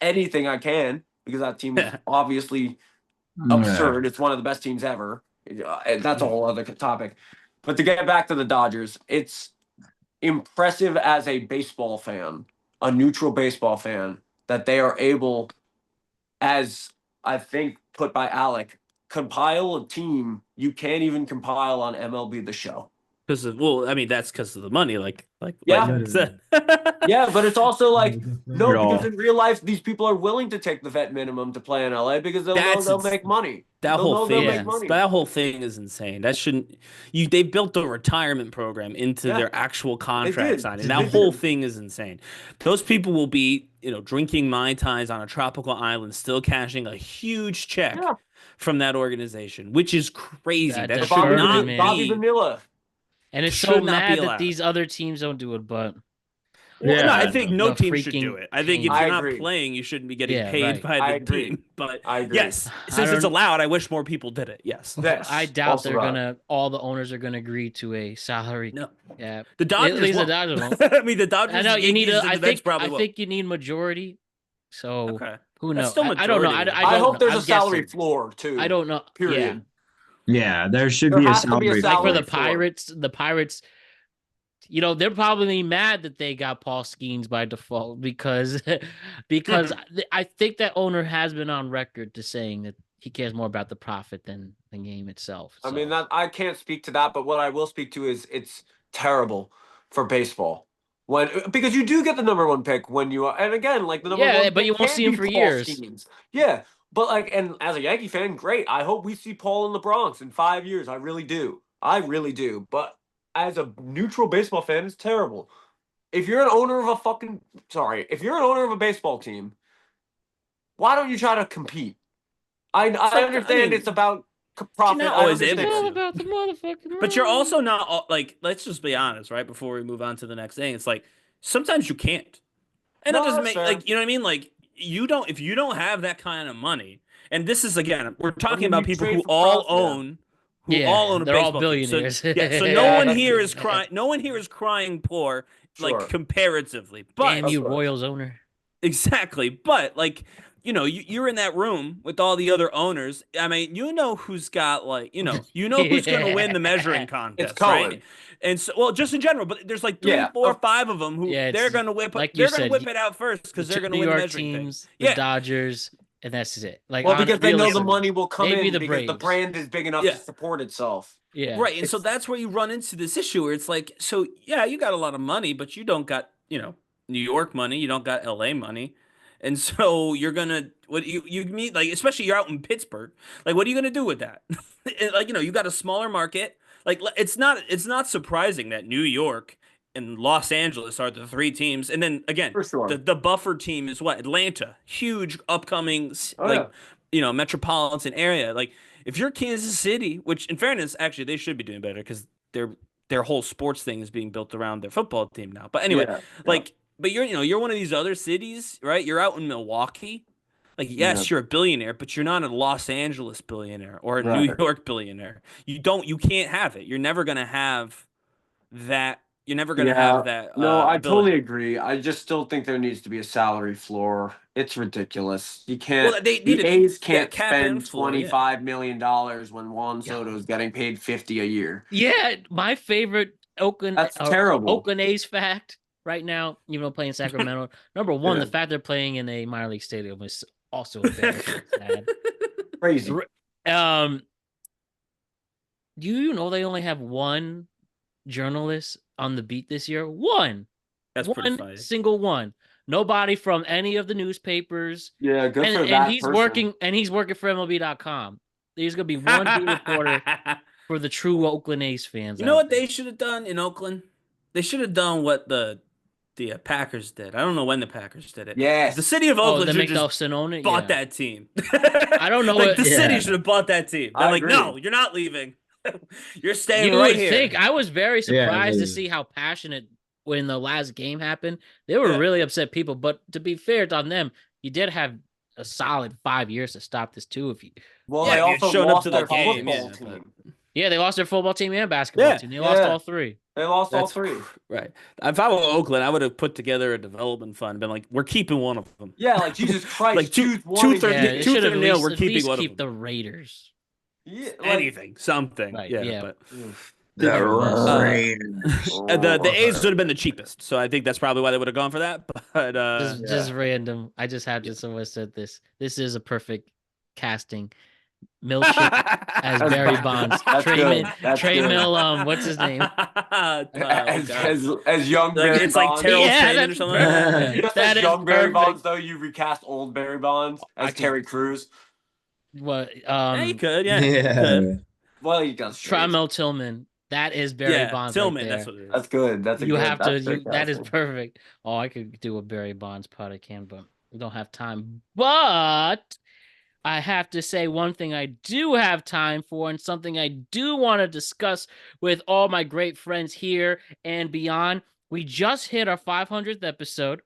anything I can because that team was obviously absurd. It's one of the best teams ever. That's a whole other topic. But to get back to the Dodgers, it's impressive as a baseball fan, a neutral baseball fan, that they are able, as I think put by Alec, compile a team you can't even compile on MLB The Show. Because of, well, I mean, that's because of the money, like Yeah. Mike said. Yeah, but it's also like no, At all. because in real life, these people are willing to take the vet minimum to play in LA because they'll know they'll make money. That They'll whole know they'll thing, make money. that whole thing is insane. That shouldn't they built the retirement program into their actual contract did. signing. That whole thing is insane. Those people will be, drinking Mai Tais on a tropical island, still cashing a huge check from that organization, which is crazy. That should not be. Bobby Vanilla. And it's so mad that these other teams don't do it, but well, no, I think no team should do it. I think if you're not agree. playing, you shouldn't be getting paid by the team. But yes, since it's allowed, I wish more people did it. Yes. I doubt all the owners are gonna agree to a salary. No. Yeah. The Dodgers. At least the Dodgers won't. I mean, the Dodgers. I know you need I think you need majority. So who knows? I don't know. I hope there's a salary floor too. I don't know. Period. Yeah, there should be a salary like for the Pirates. The Pirates. They're probably mad that they got Paul Skeens by default because I think that owner has been on record to saying that he cares more about the profit than the game itself. So. I mean, I can't speak to that, but what I will speak to is it's terrible for baseball because you do get the number one pick when you are, and again, like the number one. Yeah, but you won't see him for years. Skeens. Yeah, but and as a Yankee fan, great. I hope we see Paul in the Bronx in 5 years. I really do. But as a neutral baseball fan, it's terrible. If you're an owner of if you're an owner of a baseball team, why don't you try to compete? I understand it's about profit. You're not always able to. About the motherfucking but you're also not let's just be honest, right? Before we move on to the next thing, it's like sometimes you can't, and it doesn't make you know what I mean. Like if you don't have that kind of money, and this is again, we're talking about people who all own. All own a they're baseball all billionaires. So no one here is crying. No one here is crying poor, comparatively. But damn you, Royals owner. Exactly, but you're in that room with all the other owners. I mean, who's got who's going to win the measuring contest, right? And so, just in general, but there's 3, 4, 5 of them who they're going to whip. They're going to whip it out first because they're going to win the measuring teams, the Dodgers. And that's it. Because they know the money will come in because the brand is big enough to support itself. Yeah. Right. And so that's where you run into this issue where it's like, you got a lot of money, but you don't got, New York money. You don't got LA money. And so you're going to, what you mean, especially you're out in Pittsburgh. What are you going to do with that? You got a smaller market. It's not surprising that New York and Los Angeles are the 3 teams. And then again, the buffer team is what? Atlanta, huge upcoming, metropolitan area. If you're Kansas City, which in fairness, actually they should be doing better because their whole sports thing is being built around their football team now. But anyway, but you're one of these other cities, right? You're out in Milwaukee. Yes, you're a billionaire, but you're not a Los Angeles billionaire or a New York billionaire. You can't have it. You're never going to have that. You're never going to have that. No, I totally agree. I just still think there needs to be a salary floor. It's ridiculous. You can't. Well, the A's can't spend $25 million when Juan Soto is getting paid $50 a year. Yeah, my favorite That's terrible. Oakland A's fact right now, even though playing Sacramento. Number one, the fact they're playing in a minor league stadium is also very sad. Crazy. Do you know they only have one journalist on the beat this year? One. That's pretty funny. Single one. Nobody from any of the newspapers. Yeah, good for that. And he's working for MLB.com. There's gonna be one beat reporter for the true Oakland A's fans. You know what they should have done in Oakland? They should have done what the Packers did. I don't know when the Packers did it. Yes. The city of Oakland should just bought that team. I don't know. The city should have bought that team. They're no, you're not leaving. You're staying right here. I was very surprised to see how passionate when the last game happened. They were really upset people, but to be fair on them, you did have a solid 5 years to stop this too. They also showed up to their the game. team. Yeah, they lost their football team and basketball team. They lost all 3. They lost all 3. Right. If I were Oakland, I would have put together a development fund. Been like, we're keeping one of them. Yeah, Jesus Christ. We're keeping one of them. Keep the Raiders. Yeah, anything, something. Right, But The A's would have been the cheapest, so I think that's probably why they would have gone for that. But just random. I just had to. Someone said this. This is a perfect casting. Milkshake as That's Barry bad. Bonds. That's Trey good. Mill, That's Trey good. Mill, what's his name? Oh, As, God. as young Like, Barry it's like Bonds. Terrell Yeah, Traymon or that's something like that. Just that as is young Barry perfect. Bonds, though, you recast old Barry Bonds I as could Terry Crews. what Yeah, you could. Yeah, you Yeah. could. Well, he does. Tramel Tillman. That is Barry Yeah, Bonds right Tillman. That's there. what it is. That's good. That's a You good. have to That's you great that is casting. perfect. Oh, I could do a Barry Bonds pod, I can, but I don't have time. But I have to say one thing I do have time for and something I do want to discuss with all my great friends here and beyond. We just hit our 500th episode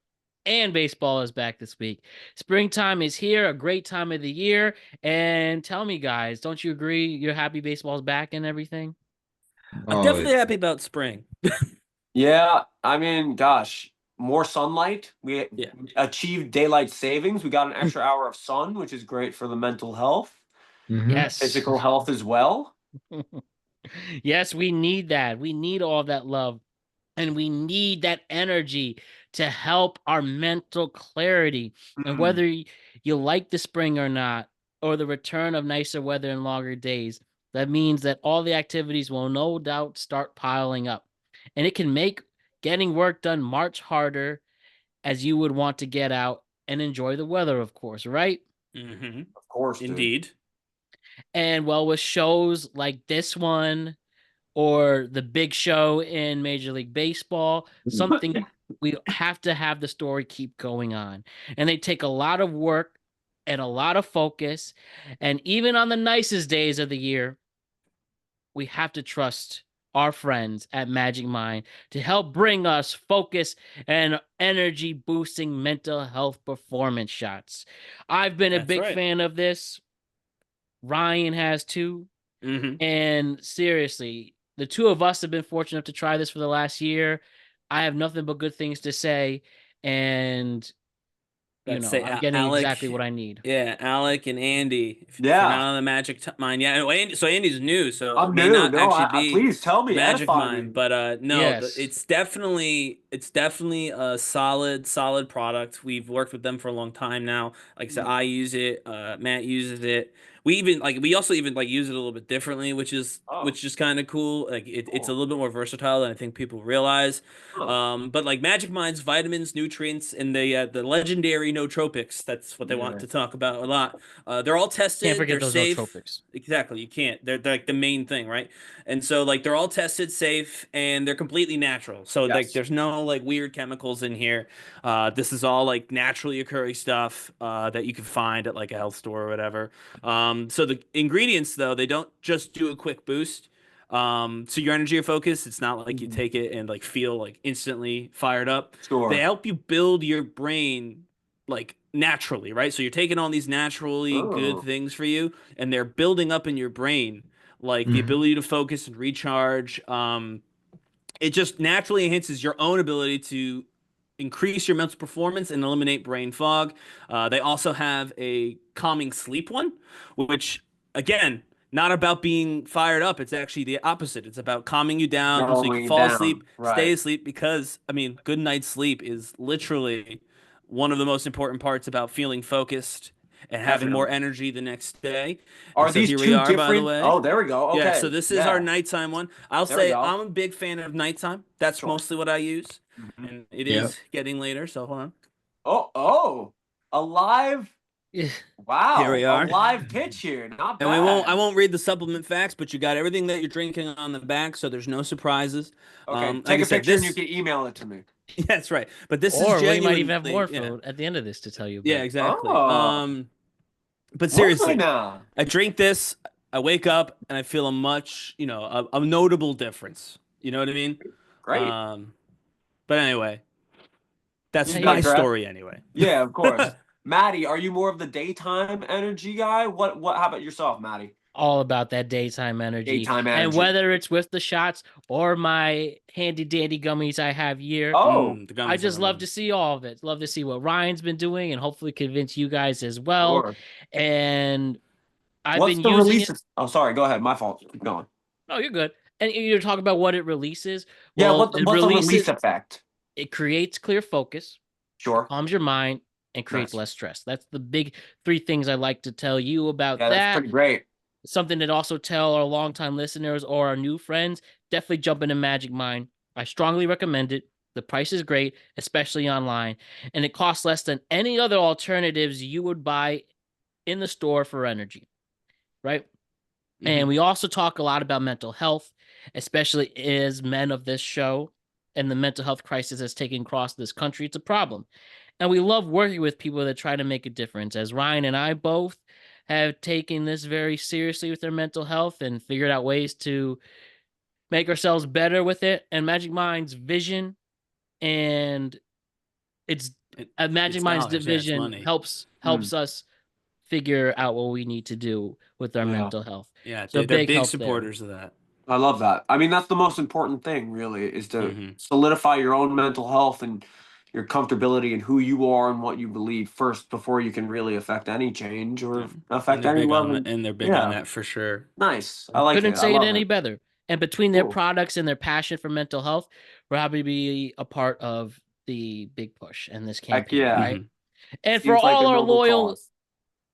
and baseball is back this week. Springtime is here, a great time of the year. And tell me, guys, don't you agree you're happy baseball's back and everything? I'm Oh, definitely happy about spring. Yeah, I mean, gosh, more sunlight. We Yeah. achieved daylight savings. We got an extra hour of sun, which is great for the mental health, Yes. physical health as well. Yes, we need that. We need all that love. And we need that energy to help our mental clarity. And Mm. whether you like the spring or not, or the return of nicer weather and longer days, that means that all the activities will no doubt start piling up. And it can make getting work done much harder as you would want to get out and enjoy the weather, of course, right? Mm-hmm. Of course, dude. Indeed. And well, with shows like this one, or the big show in Major League Baseball, something we have to have the story keep going on. And they take a lot of work and a lot of focus. And even on the nicest days of the year, we have to trust our friends at Magic Mind to help bring us focus and energy boosting mental health performance shots. I've been a That's big right. fan of this. Ryan has too. Mm-hmm. And seriously, the two of us have been fortunate enough to try this for the last year. I have nothing but good things to say. And, Let's say I'm getting Alec. exactly what I need. Yeah, Alec and Andy. If you're Yeah. not on the Mind, yeah. No, so Andy's new, so I'm it may new. not No, actually be please tell me, Magic edify Mind, me. but no, Yes. it's definitely a solid product. We've worked with them for a long time now. Like I said, I use it. Matt uses it. We also even use it a little bit differently, which is Oh. kind of cool. Like it's a little bit more versatile than I think people realize. Huh. But like Magic Mind's vitamins, nutrients, and the legendary nootropics. That's what they want Yeah. to talk about a lot. They're all tested. Can't forget They're those safe. nootropics. Exactly, you can't. They're like the main thing, right? And so like they're all tested, safe, and they're completely natural. So like Yes. there's no like weird chemicals in here. This is all like naturally occurring stuff that you can find at like a health store or whatever. So the ingredients though, they don't just do a quick boost. So your energy or focus, it's not like you take it and like feel like instantly fired up. Sure. They help you build your brain like naturally, right? So you're taking on these naturally good Oh. things for you, and they're building up in your brain, like the ability to focus and recharge. It just naturally enhances your own ability to increase your mental performance and eliminate brain fog. They also have a calming sleep one, which again, not about being fired up. It's actually the opposite. It's about calming you down so you Calming can you fall down. asleep, Right. stay asleep. Because I mean, good night's sleep is literally one of the most important parts about feeling focused and having more Definitely. energy the next day. Are And so these here we two are, by the different? way. Oh, there we go. Okay. Yeah, so this is our nighttime one. I'll There we say go. I'm a big fan of nighttime. That's Sure. mostly what I use. Mhm. And it Yep. is getting later, so hold on. Oh, a live. Yeah. Wow, Here we are. a live pitch here. Not bad. And I won't read the supplement facts, but you got everything that you're drinking on the back, so there's no surprises. Okay, Like take I a said, picture and this- you can email it to me. Yeah, that's right. But this Or is we genuinely might even have more yeah. at the end of this to tell you about. Yeah, exactly. Oh. But seriously, now. I drink this, I wake up, and I feel a much, a notable difference. You know what I mean? Great. But anyway, that's Yeah, my yeah. story anyway. Yeah, of course. Maddie, are you more of the daytime energy guy? What? How about yourself, Maddie? All about that daytime energy. Daytime And energy. whether it's with the shots or my handy dandy gummies I have here. Oh, The gummies I are just love amazing. to see all of it. Love to see what Ryan's been doing and hopefully convince you guys as well. sure. And I've What's been the using release? it. Oh, sorry. Go ahead. My fault. Keep going. Oh, you're good. And you're talking about what it releases. Yeah. Well, What's the release effect? it creates clear focus, Sure. calms your mind, and creates Nice. less stress. That's the big 3 things I like to tell you about Yeah, that's that. pretty great. Something that also tell our longtime listeners or our new friends, definitely jump into Magic Mind. I strongly recommend it. The price is great, especially online, and it costs less than any other alternatives you would buy in the store for energy, right? And we also talk a lot about mental health, especially as men of this show, and the mental health crisis that's taken across this country. It's a problem. And we love working with people that try to make a difference. As Ryan and I both have taken this very seriously with their mental health and figured out ways to make ourselves better with it. And Magic Mind's vision and Magic Mind's dollars, yeah, it's division money. helps us figure out what we need to do with our Yeah. mental health. Yeah, So they're big big help there. supporters of that. I love that. I mean, that's the most important thing, really, is to Mhm. solidify your own mental health and your comfortability and who you are and what you believe first before you can really affect any change or And affect they're any big love. on that, and they're big on that for sure. Nice. I like Couldn't it. I say it love any it. better. And between their Cool. products and their passion for mental health, we're happy to be a part of the big push and this Heck campaign, yeah. right? And for Seems like all a our noble loyal, cause.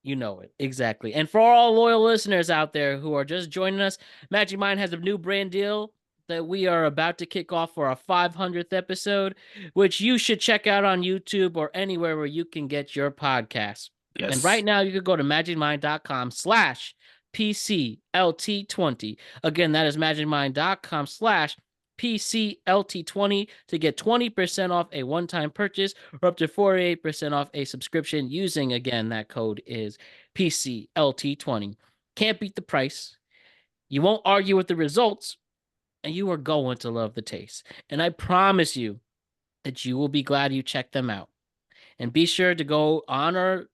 you know it, exactly. And for all loyal listeners out there who are just joining us, Magic Mind has a new brand deal that we are about to kick off for our 500th episode, which you should check out on YouTube or anywhere where you can get your podcasts. Yes. And right now you can go to magicmind.com/PCLT20. Again, that is magicmind.com/PCLT20 to get 20% off a one-time purchase or up to 48% off a subscription using, again, that code is PCLT20. Can't beat the price. You won't argue with the results, and you are going to love the taste. And I promise you that you will be glad you checked them out. And be sure to go on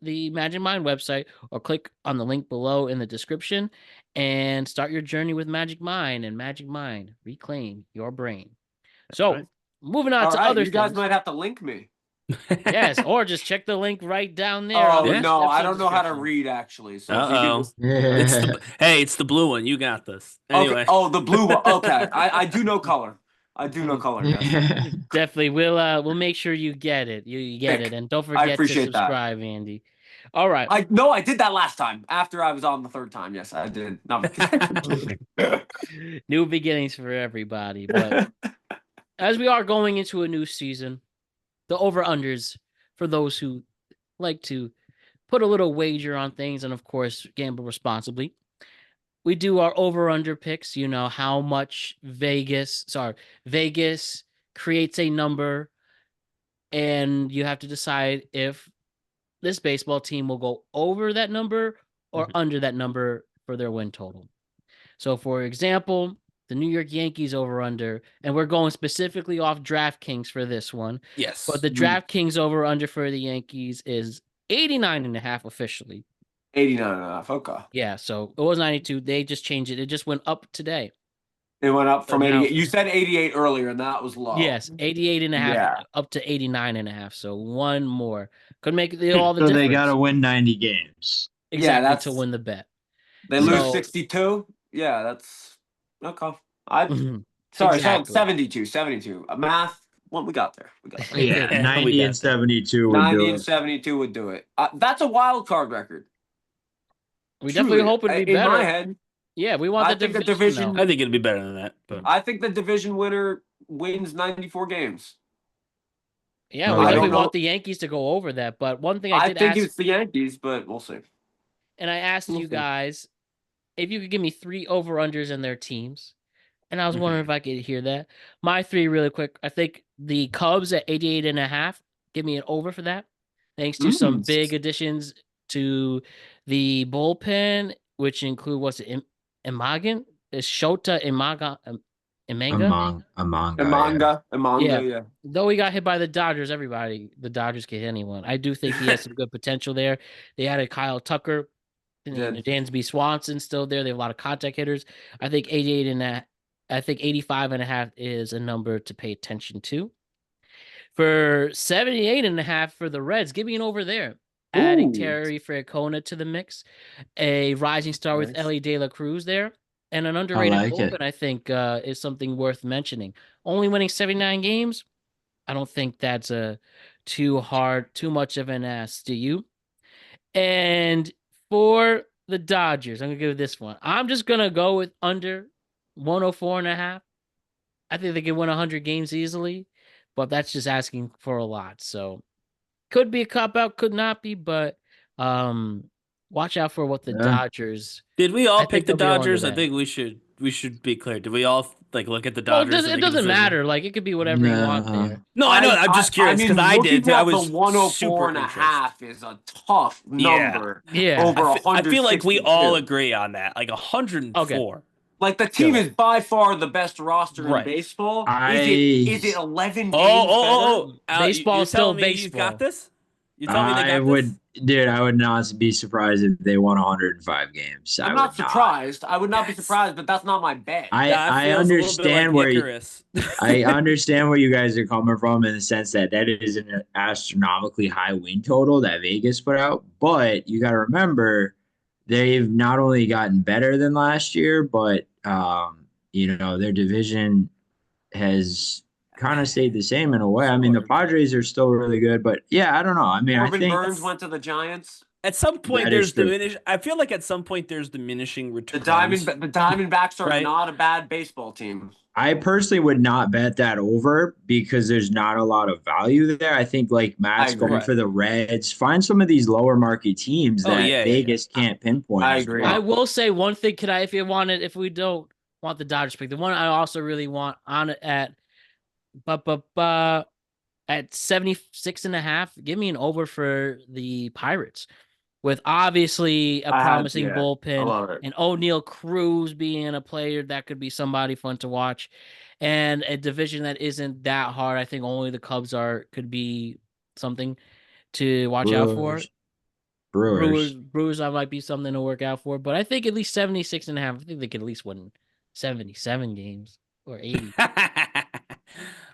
the Magic Mind website or click on the link below in the description and start your journey with Magic Mind. And Magic Mind, reclaim your brain. So, right. moving on All to right, other you guys things. might have to link me. Yes, or just check the link right down there. Oh, on the no, I episode don't know how to description. read, actually. So if you could just... It's the blue one. You got this. Anyway. Okay. Oh, the blue one. Okay. I do know color. I do know color, yes. Definitely. We'll make sure you get it. You get Thick. it. And don't I forget to appreciate that. subscribe, Andy. All right. I did that last time. After I was on the third time. Yes, I did. No, New beginnings for everybody. But as we are going into a new season, the over-unders for those who like to put a little wager on things and, of course, gamble responsibly. We do our over-under picks, how much Vegas creates a number, and you have to decide if this baseball team will go over that number or under that number for their win total. So, for example, the New York Yankees over-under, and we're going specifically off DraftKings for this one. Yes. But the DraftKings over-under for the Yankees is 89.5 officially. 89.5. Okay. Yeah, so it was 92. They just changed it. It just went up today. It went up from So now- 88. You said 88 earlier, and that was low. Yes, 88.5 Yeah. up to 89.5. So one more. Could make all the So difference. they got to win 90 games. Exactly, that's- to win the bet. They lose 62. Yeah, that's okay. Sorry, Exactly. 72. Math. Well, we got there. Yeah, 90 got and 72 would 90 do and it. 72 would do it. That's a wild card record. We definitely hope it'd be in better. my head. Yeah, we want I the think the division. division- I think it'd be better than that. But I think the division winner wins 94 games. Yeah, No, we I definitely don't want the Yankees to go over that. But one thing I I did think ask, it's the Yankees, but we'll see. and I asked you guys if you could give me 3 over-unders in their teams. And I was wondering if I could hear that. My 3 really quick. I think the Cubs at 88.5. Give me an over for that. Thanks to some big additions to the bullpen, which include Imagan? Is Shota Imanga? Amanga. Amanga, yeah. Though he got hit by the Dodgers, the Dodgers can hit anyone. I do think he has some good potential there. They added Kyle Tucker, and Dansby Swanson still there. They have a lot of contact hitters. I think 85.5 is a number to pay attention to. For 78.5 for the Reds, give me an over there. Adding Terry Francona to the mix, a rising star with Ellie De La Cruz there, and an underrated bullpen, I think, is something worth mentioning. Only winning 79 games, I don't think that's too much of an ass. Do you? And for the Dodgers, I'm gonna give this one. I'm just gonna go with under 104.5. I think they could win 100 games easily, but that's just asking for a lot. So could be a cop out, could not be, but watch out for what the Yeah. Dodgers. Did we all I think pick the they'll be under Dodgers? I that. think we should be clear. Did we all like look at the Well, Dodgers and it make a doesn't decision? matter. Like it could be whatever you want Nah. there. No, I know. I'm just curious because I looking did. I at was the 104 super and a interested. half is a tough number. Yeah. Over I feel like we all 162. agree on that. Like 104. Like the team Yeah. is by far the best roster in Right. baseball. I- Is it 11 games Baseball You're is still telling me you've got baseball. this? You telling me they got Dude, I would not be surprised if they won 105 games. better? I'm I not would surprised. I would not be That's- surprised, but that's not my bet. I feels a little bit understand like where you, Icarus. I understand where you guys are coming from in the sense that is an astronomically high win total that Vegas put out, but you got to remember they've not only gotten better than last year, but their division has kind of stayed the same in a way. I mean, the Sure. Padres are still really good, but yeah, I don't know. I mean, I Corbin think Burns went to the Giants. At some point, That is there's true. I feel like at some point there's diminishing The returns. Diamondbacks are Right. not a bad baseball team. I personally would not bet that over because there's not a lot of value there. I think like Matt's agree. going for the Reds. Find some of these lower market teams Oh, that yeah, Vegas can't pinpoint. I as agree. well. I will say one thing. If we don't want the Dodgers pick, the one I also really want on it at 76.5, give me an over for the Pirates. With obviously a promising I bullpen love it. and O'Neal Cruz being a player that could be somebody fun to watch, and a division that isn't that hard. I think only the Cubs could be something to watch out for. Brewers. Brewers, I might be something to work out for, but I think at least 76.5. I think they could at least win 77 games or 80.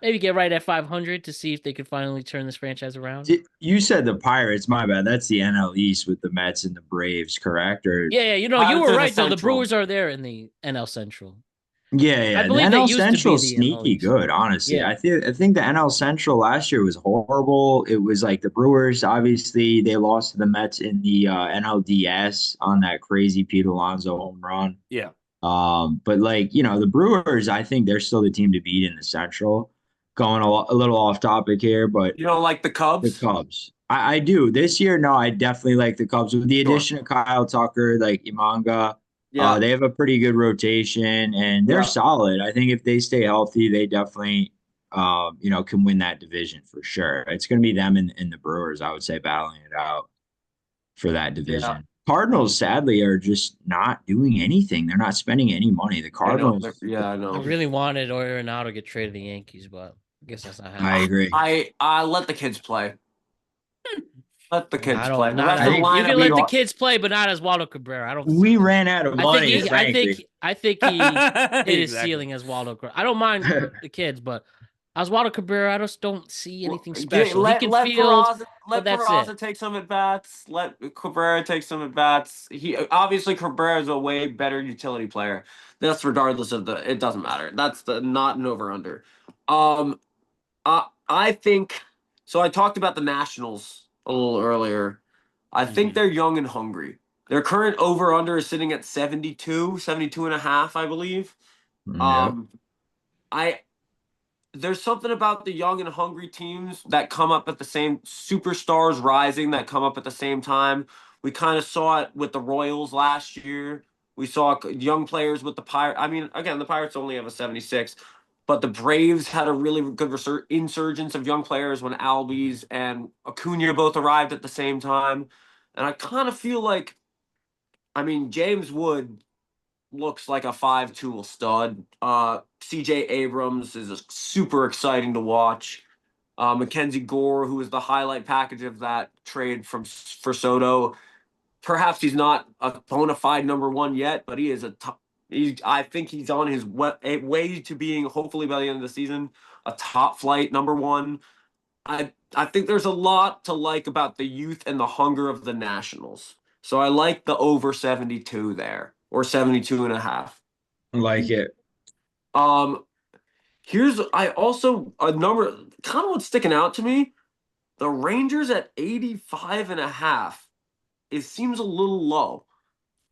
Maybe get right at 500 to see if they could finally turn this franchise around. You said the Pirates. My bad. That's the NL East with the Mets and the Braves, correct? Or Yeah, you Pirates were are the right though. The Central. Brewers are there in the NL Central. yeah. I The believe they NL used to be Central's the NL sneaky East. good. Honestly, Yeah. I think the NL Central last year was horrible. It was like the Brewers. Obviously, they lost to the Mets in the NLDS on that crazy Pete Alonso home run. Yeah. But the Brewers, I think they're still the team to beat in the Central. Going a little off topic here, but You don't like the Cubs? the Cubs. I do. This year, no, I definitely like the Cubs. With the Sure. addition of Kyle Tucker, like Imanga, Yeah. they have a pretty good rotation and they're Yeah. solid. I think if they stay healthy, they definitely, can win that division for sure. It's going to be them and the Brewers, I would say, battling it out for that division. Yeah. Cardinals, sadly, are just not doing anything. They're not spending any money. The Cardinals. I I know. really wanted Arenado to get traded to the Yankees, but I guess that's not happening. I agree. I let the kids play. Let the kids I play. don't. The Not, rest of the you lineup can let is the all- kids play, but not as Waldo Cabrera. I don't. We ran out of money, frankly. I think he hit his Exactly. ceiling as Waldo Cabrera. I don't mind the kids, but Oswaldo Cabrera, I just don't see anything Well, special. Let he can field, Peraza, but that's Peraza it. take some at bats. Let Cabrera take some at bats. He obviously Cabrera is a way better utility player. That's regardless of it doesn't matter. That's not an over under. I think so. I talked about the Nationals a little earlier. I think they're young and hungry. Their current over under is sitting at 72 and a half, I believe. Yeah. There's something about the young and hungry teams that come up at the same superstars rising that come up at the same time. We kind of saw it with the Royals last year. We saw young players with the Pirates. I mean, again, the Pirates only have a 76, but the Braves had a really good insurgence of young players when Albies and Acuna both arrived at the same time. And I kind of feel like, James Wood looks like a 5-tool stud. CJ Abrams is super exciting to watch. Mackenzie Gore, who is the highlight package of that trade for Soto. Perhaps he's not a bona fide number one yet, but he is I think he's on his way to being, hopefully by the end of the season, a top flight number one. I think there's a lot to like about the youth and the hunger of the Nationals. So I like the over 72 there, or 72 and a half. Like it. Here's a number, kind of what's sticking out to me. The Rangers at 85.5, it seems a little low.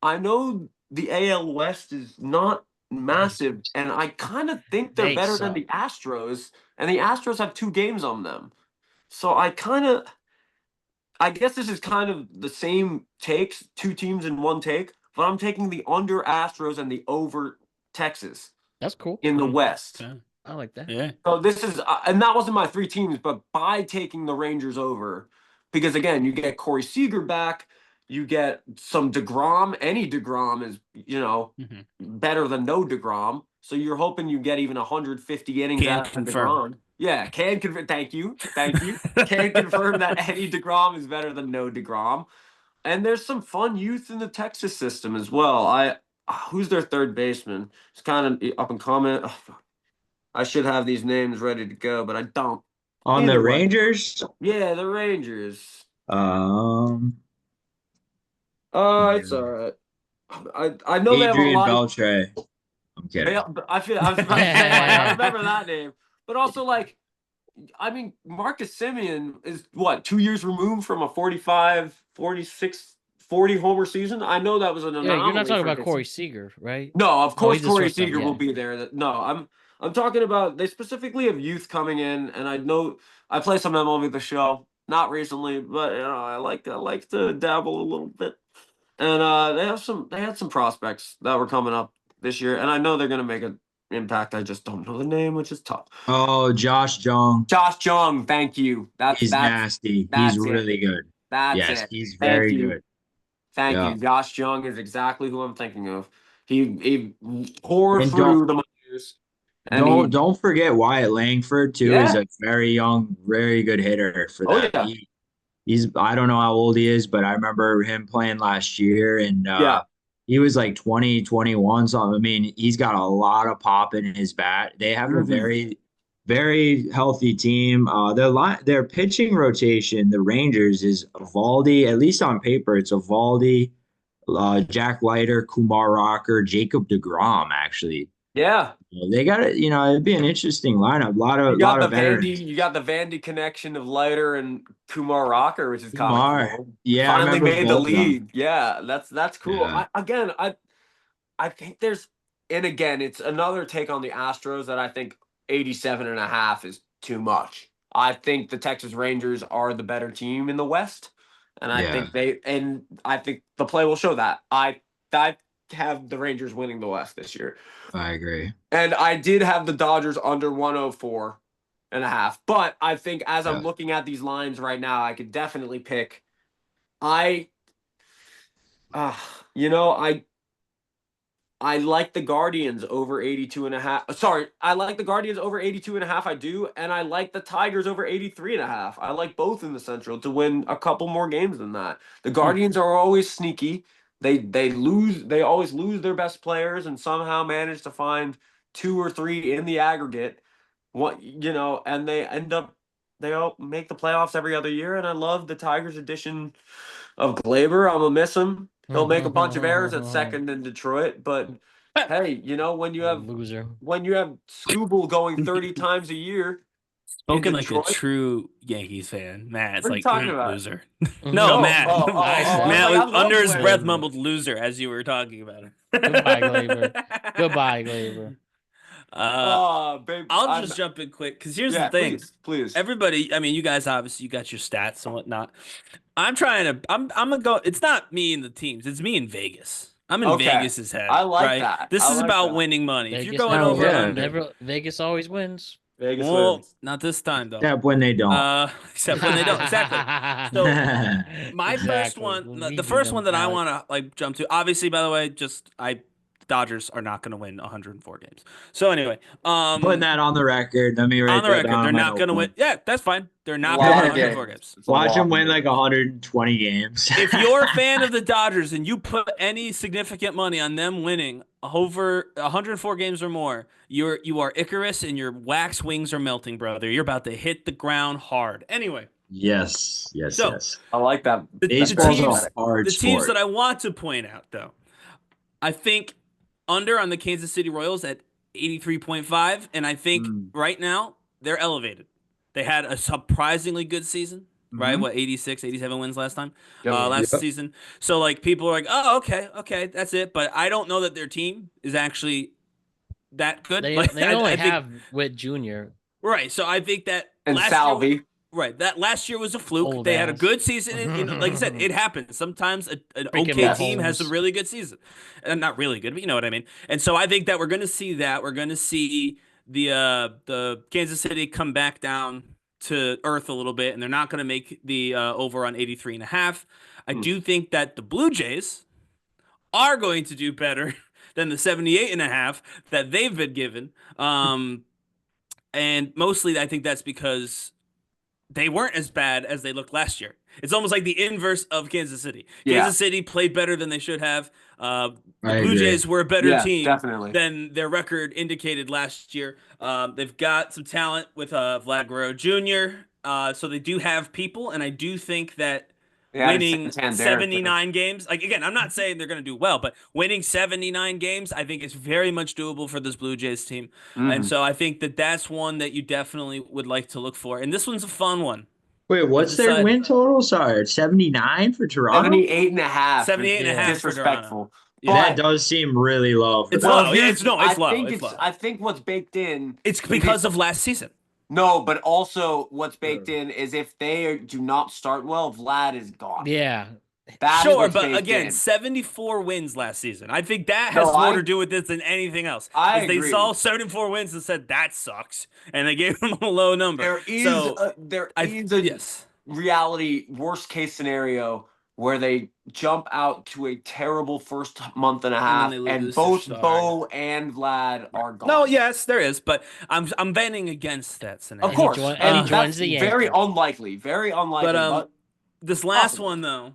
I know the AL West is not massive, and I kind of think they're They better than suck. the Astros, and the Astros have 2 games on them. So I guess this is kind of the same takes, 2 teams in one take, but I'm taking the under Astros and the over Texas That's cool. in the West. Yeah. I like that. Yeah. So this is, and that wasn't my 3 teams, but by taking the Rangers over, because again, you get Corey Seager back, you get some DeGrom. Any DeGrom is, better than no DeGrom. So you're hoping you get even 150 innings Can out of confirm. DeGrom. Yeah, can confirm. Thank you. Can confirm that any DeGrom is better than no DeGrom. And there's some fun youth in the Texas system as well. Who's their third baseman? It's kind of up and comment. I should have these names ready to go, but I don't. On Either the way. Rangers, Yeah, the Rangers. It's all right. I know they have a Adrian lot. Beltre. I'm kidding. I was about to say, like, I remember that name, but also like, I mean, Marcus Semien is what, 2 years removed from a 45, 46, 40 homer season. I know that was an anomaly. Yeah, you're not talking for about his- Corey Seager, right? No, of course he's a Corey shortstop, Seager yeah. will be there. No, I'm talking about, they specifically have youth coming in, and I know I play some MLB The Show, not recently, but I like to dabble a little bit. And they had some prospects that were coming up this year, and I know they're gonna make an impact. I just don't know the name, which is tough. Oh, Josh Jung. Josh Jung, thank you. He's nasty. that's He's it. really good. That's Yes, it. he's Thank very you. good. Thank Yeah. you. Josh Jung is exactly who I'm thinking of. He tore And through the minors. Don't forget Wyatt Langford too. Is Yeah. a very young, very good hitter for Oh, that. yeah. He's I don't know how old he is, but I remember him playing last year, and Yeah. he was like 20, 21. So I mean, he's got a lot of pop in his bat. They have a Mhm. very, very healthy team. Their pitching rotation, the Rangers, is Evaldi. At least on paper, it's Evaldi, Jack Leiter, Kumar Rocker, Jacob DeGrom. Actually, Yeah. they got it. It'd be an interesting lineup. You got Lot the of veterans. Vandy connection of Leiter and Kumar Rocker, which is kind Kumar. of cool. Yeah, I Finally remember made the both of them. league. Yeah, that's cool. Yeah. I think there's, and again, it's another take on the Astros that I think 87.5 is too much. I think the Texas Rangers are the better team in the West, and I think the play will show that. I have the Rangers winning the West this year. I agree. And I did have the Dodgers under 104.5. But I think as I'm looking at these lines right now, I could definitely pick. I like the Guardians over 82.5. Sorry, I like the Guardians over 82.5. I do, and I like the Tigers over 83.5. I like both in the Central to win a couple more games than that. The Guardians are always sneaky. They always lose their best players and somehow manage to find 2 or 3 in the aggregate. And they all make the playoffs every other year. And I love the Tigers edition of Glaber. I'm gonna miss him. He'll make a bunch of errors at second in Detroit, but hey, when you have Scooble going 30 times a year. Spoken like a true Yankees fan. Matt's What are you talking about? loser. No, Matt. Matt was under his breath mumbled loser as you were talking about it. Goodbye, Glaber. Goodbye, Glaber. Babe, I'll just jump in quick because here's the thing. Please. Everybody, I mean, you guys obviously you got your stats and whatnot. I'm gonna go. It's not me and the teams. It's me in Vegas. I'm in Vegas's head. I like right? that. This is about winning money. Vegas, if you're going over under, Vegas always wins. Vegas wins. Not this time though. Except when they don't. Except when they don't. Exactly. So my first one, the first one that I want to jump to. Obviously, by the way, Dodgers are not going to win 104 games. So anyway, putting that on the record. Let me write on the record. down. They're not going to win. Yeah, that's fine. They're not going to win 104 games. Watch them win like 120 games. If you're a fan of the Dodgers and you put any significant money on them winning over 104 games or more, you are Icarus and your wax wings are melting, brother. You're about to hit the ground hard. Anyway. Yes. I like that. The teams that I want to point out, though, I think under on the Kansas City Royals at 83.5, and I think right now they're elevated. They had a surprisingly good season. right? Mhm. What, 86, 87 wins last time, Yep. last Yep. season. So like people are like, oh, okay, that's it. But I don't know that their team is actually that good. Like They only I think have Witt Jr. right. So I think that And last year, Salvi. right, that last year was a fluke. Old They had a ass. good season. And, like I said, it happens. Sometimes an Freaking okay team has a Mahomes. really good season, and not really good, but you know what I mean. And so I think that we're going to see that. We're going to see the Kansas City come back down to earth a little bit, and they're not going to make the over on 83.5. I Hmm. do think that the Blue Jays are going to do better than the 78.5 that they've been given. And mostly I think that's because they weren't as bad as they looked last year. It's almost like the inverse of Kansas City. Yeah. Kansas City played better than they should have. The I Blue agree. Jays were a better Yeah, team definitely. than their record indicated last year. They've got some talent with Vlad Guerrero Jr., so they do have people, and I do think that They added winning Santander, too. 79 games, like again, I'm not saying they're going to do well, but winning 79 games, I think is very much doable for this Blue Jays team. And Mhm. so I think that that's one that you definitely would like to look for. And this one's a fun one. Wait, what's their decide- win total? Sorry, 79 for Toronto? 78.5. 78.5 for Disrespectful. Yeah. That But does seem really low for It's them. low. Yeah, here's- it's low. I It's think low. I think what's baked in. It's because of last season. No, but also what's baked in is if they do not start well, Vlad is gone. Yeah. That is Sure, what's but baked again, in. 74 wins last season. I think that No, has more I- to do with this than anything else. I Is they agree. saw 74 wins and said that sucks, and they gave them a low number. There is So, a yes. reality worst case scenario where they jump out to a terrible first month and a half, they and lose their both star. Bo and Vlad are gone. No, yes, there is, but I'm betting against that scenario. Of course, And he joins the very Yankees. unlikely. Very unlikely. But this last possible. one though,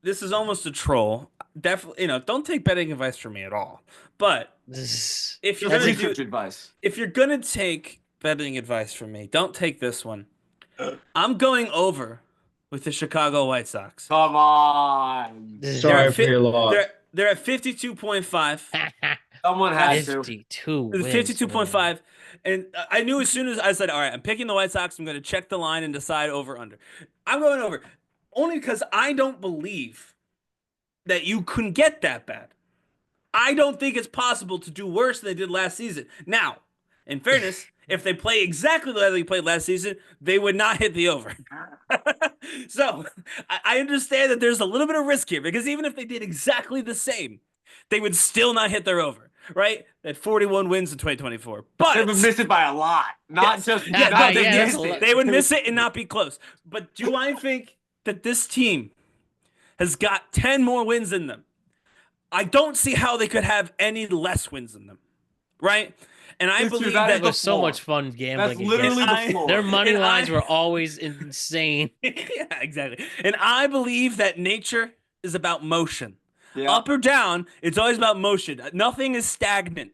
this is almost a troll. Definitely, don't take betting advice from me at all. But if you're That's gonna research advice. if you're gonna take betting advice from me, don't take this one. I'm going over with the Chicago White Sox. Come on. Sorry for your loss. They're at 52.5. Someone has to. 52. It's 52.5. And I knew as soon as I said, all right, I'm picking the White Sox, I'm going to check the line and decide over under. I'm going over only because I don't believe that you can get that bad. I don't think it's possible to do worse than they did last season. Now, in fairness, if they play exactly the way they played last season, they would not hit the over. So I understand that there's a little bit of risk here because even if they did exactly the same, they would still not hit their over, right? At 41 wins in 2024. But They would miss it by a lot. Not just yeah, not no, just yeah, miss it. they would miss it and not be close. But do I think that this team has got 10 more wins than them? I don't see how they could have any less wins than them, right? And I Dude, believe that that It was so floor. much fun gambling. That's literally against the floor. Their money And lines I- were always insane. yeah, exactly. And I believe that nature is about motion. Yeah. Up or down, it's always about motion. Nothing is stagnant.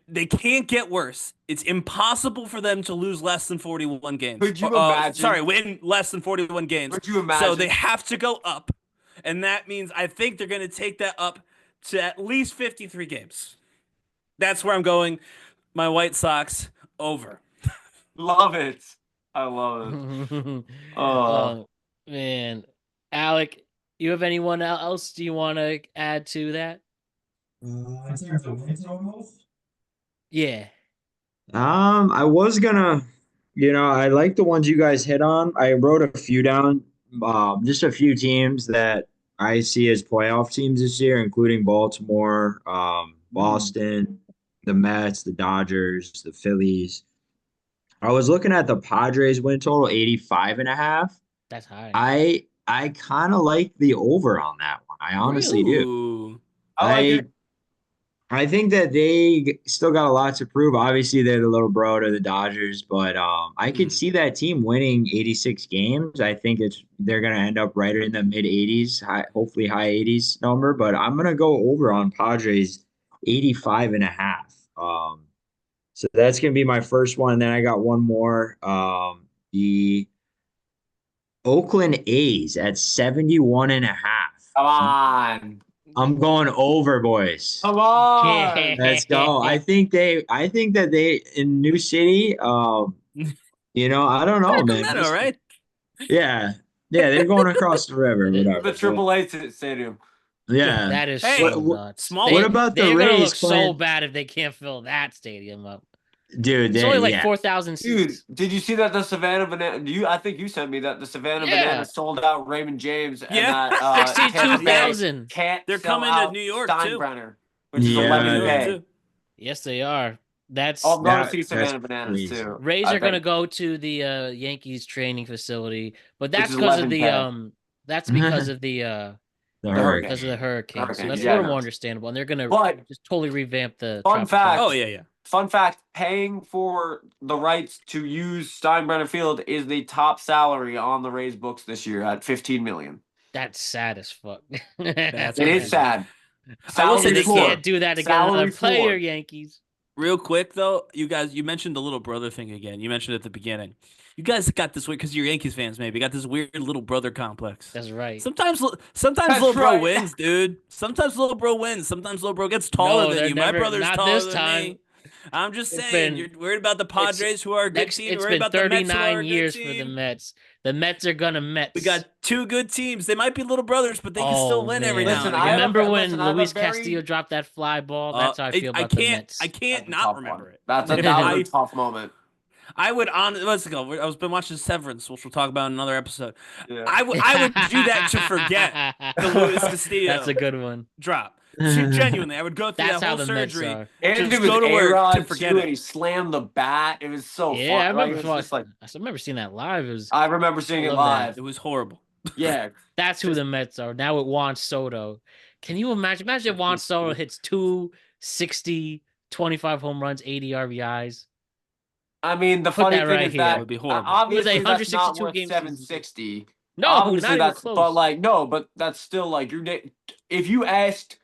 They can't get worse. It's impossible for them to lose less than 41 games. Could you imagine? Sorry, win less than 41 games. Could you imagine? So they have to go up. And that means I think they're going to take that up to at least 53 games. That's where I'm going. My White Sox over. Love it. I love it. Oh, man. Alec, you have anyone else do you want to add to that? In terms of win totals, Yeah. I was gonna, I like the ones you guys hit on. I wrote a few down, just a few teams that I see as playoff teams this year, including Baltimore, Boston, the Mets, the Dodgers, the Phillies. I was looking at the Padres win total 85.5. That's high. I kind of like the over on that one. I honestly do. Ooh. I like it. I think that they still got a lot to prove. Obviously, they're the little bro to the Dodgers, but I could see that team winning 86 games. I think they're going to end up right in the mid 80s, hopefully high 80s number. But I'm going to go over on Padres 85.5. So that's going to be my first one. And then I got one more. The Oakland A's at 71.5. Come on. I'm going over, boys. Come on. Let's go. I think that they in New City, I don't know, man. Sacramento, right? Yeah, yeah, they're going across the river, The whatever. The Triple A stadium. Yeah. That is Hey, so what, nuts. small what win. about the They're gonna Rays look so playing? bad if they can't fill that stadium up. Dude, It's only like yeah. 4,000 Dude, seats. did you see that the Savannah Banana? I think you sent me that the Savannah Yeah. Banana sold out Raymond James, and Yeah. that Tampa Bay 62,000. can't They're sell coming to out New York, too. Steinbrenner, which is Coming to New 11 Yeah, York, K. too. Yes, they are. That's I'll go see that's Savannah Bananas crazy. too. Rays I are going to think, go to the Yankees training facility, but which that's is because of 11K. that's because of the The Hurricane. because of the hurricane. So Hurricane, that's a yeah, little no. more understandable. And they're going to But just totally revamp the fun fact. Oh, yeah. Fun fact: paying for the rights to use Steinbrenner Field is the top salary on the Rays books this year at 15 million. That's sad as fuck. That's It is crazy. sad. I will say They Salary this, floor. can't do that to get another Salary player, floor. Yankees. real quick, though, you guys, you mentioned the little brother thing again. You mentioned it at the beginning. You guys got this weird, because you're Yankees fans, maybe, got this weird little brother complex. That's right. Sometimes That's little bro right. wins, dude. Sometimes little bro wins. Sometimes little bro gets taller No, than they're you. My never- brother's not taller this than time. me. I'm just It's saying, been- you're worried about the Padres, who are a good team. It's You're worried been about the Mets, who are 39 a good years for the team. Mets. The Mets are gonna Mets. We got two good teams. They might be little brothers, but they can still win every man. now Listen, and I have again. a- Remember when listen, I have a Luis very- Castillo dropped that fly ball? That's how I feel about the Mets. I can't That's a not tough remember one. it. That was a tough moment. I would let's go. I was been watching Severance, which we'll talk about in another episode. Yeah. I would do that to forget the Luis Castillo That's a good one. drop. Genuinely, I would go through That's that how whole the Mets surgery. are. And Just it was go to work A-Rod to forget too, it. and he slammed the bat. It was so Yeah, fun. I remember. Like, it was just like I remember seeing that live. It was I remember seeing it love that. live. It was horrible. Yeah, that's who the Mets are now with Juan Soto. Can you imagine? Imagine if Juan Soto hits 260, 25 home runs, 80 RBIs. I mean the Put funny that thing right is here. that That would be horrible. obviously It was a that's not 162 worth game season. 760. No, Obviously not even that's close. but like no, but that's still like if you asked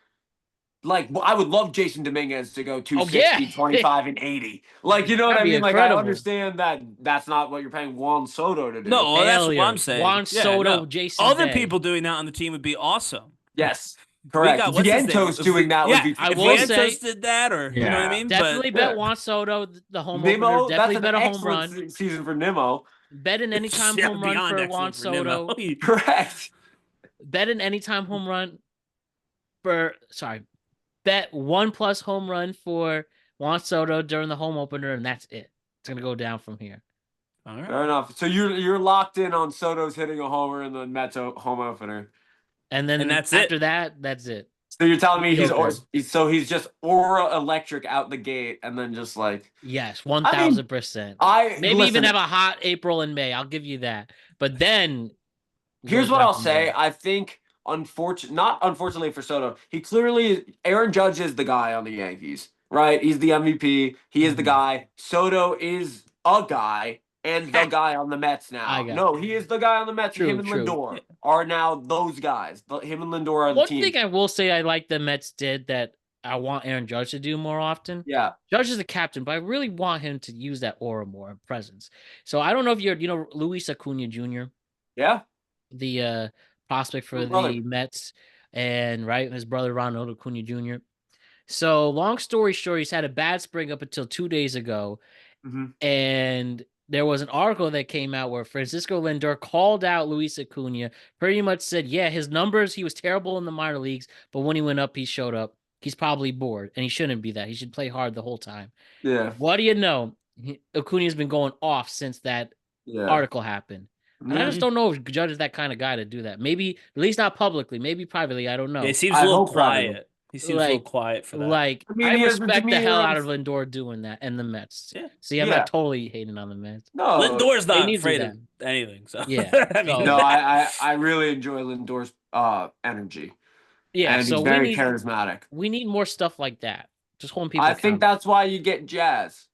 like I would love Jason Dominguez to go 260, 25, and 80. Like you know what That'd I be mean? Like incredible. I understand that that's not what you're paying Juan Soto to do. No, well, that's what Failure. I'm saying. Juan Yeah, Soto, no. Jason Other Day. people doing that on the team would be awesome. Yes. Correct. got- what's his name? Vientos doing that would be I if will Vientos say- did that, or you know what I Yeah. mean? Definitely But bet Juan Soto the home Nimmo, opener. that's Definitely an bet a home excellent run. season for Nimmo. Bet an anytime yeah, home run beyond for Juan excellent for Nimmo. Soto. Correct. Bet an anytime home run bet 1+ home run for Juan Soto during the home opener, and that's it. It's gonna go down from here. All right. Fair enough. So you're locked in on Soto's hitting a homer in the Mets home opener. And then that's after it. that's it. So you're telling me Okay. he's just aura electric out the gate, and then just like Yes, 1,000%. Maybe even listen, have a hot April and May. I'll give you that. But then Here's goes what down I'll from say. there. I think not unfortunately for Soto, he clearly Aaron Judge is the guy on the Yankees, right? He's the MVP. He is the Mhm. guy. Soto is a guy and the guy on the Mets now. I got No, he is the guy on the Mets. True, him and true. Lindor are now those guys. Him and Lindor are the One team. thing I will say I like the Mets did that I want Aaron Judge to do more often. Yeah. Judge is the captain, but I really want him to use that aura more and presence. So I don't know if you know Luis Acuna Jr., Yeah. the prospect for His brother. the Mets, and right, his brother Ronald Acuna Jr. So long story short, he's had a bad spring up until 2 days ago, Mhm. and there was an article that came out where Francisco Lindor called out Luis Acuna, pretty much said, yeah, his numbers, he was terrible in the minor leagues, but when he went up, he showed up. He's probably bored, and he shouldn't be that. He should play hard the whole time. Yeah. What do you know? Acuna's been going off since that Yeah. article happened. And I just don't know if Judge is that kind of guy to do that. Maybe, at least not publicly, maybe privately. I don't know. Yeah, he seems I a little hope privately. quiet. He seems a little quiet for that. Like, I mean, I he has the respect the demeanor hell of- out of Lindor doing that and the Mets. Yeah. See, I'm Yeah. not totally hating on the Mets. No. Lindor's they not need to afraid do of anything. So Yeah. I mean, So- No, I really enjoy Lindor's energy. Yeah, And so he's we very need charismatic. more stuff like that. Just holding people I think accountable. that's why you get Jazz.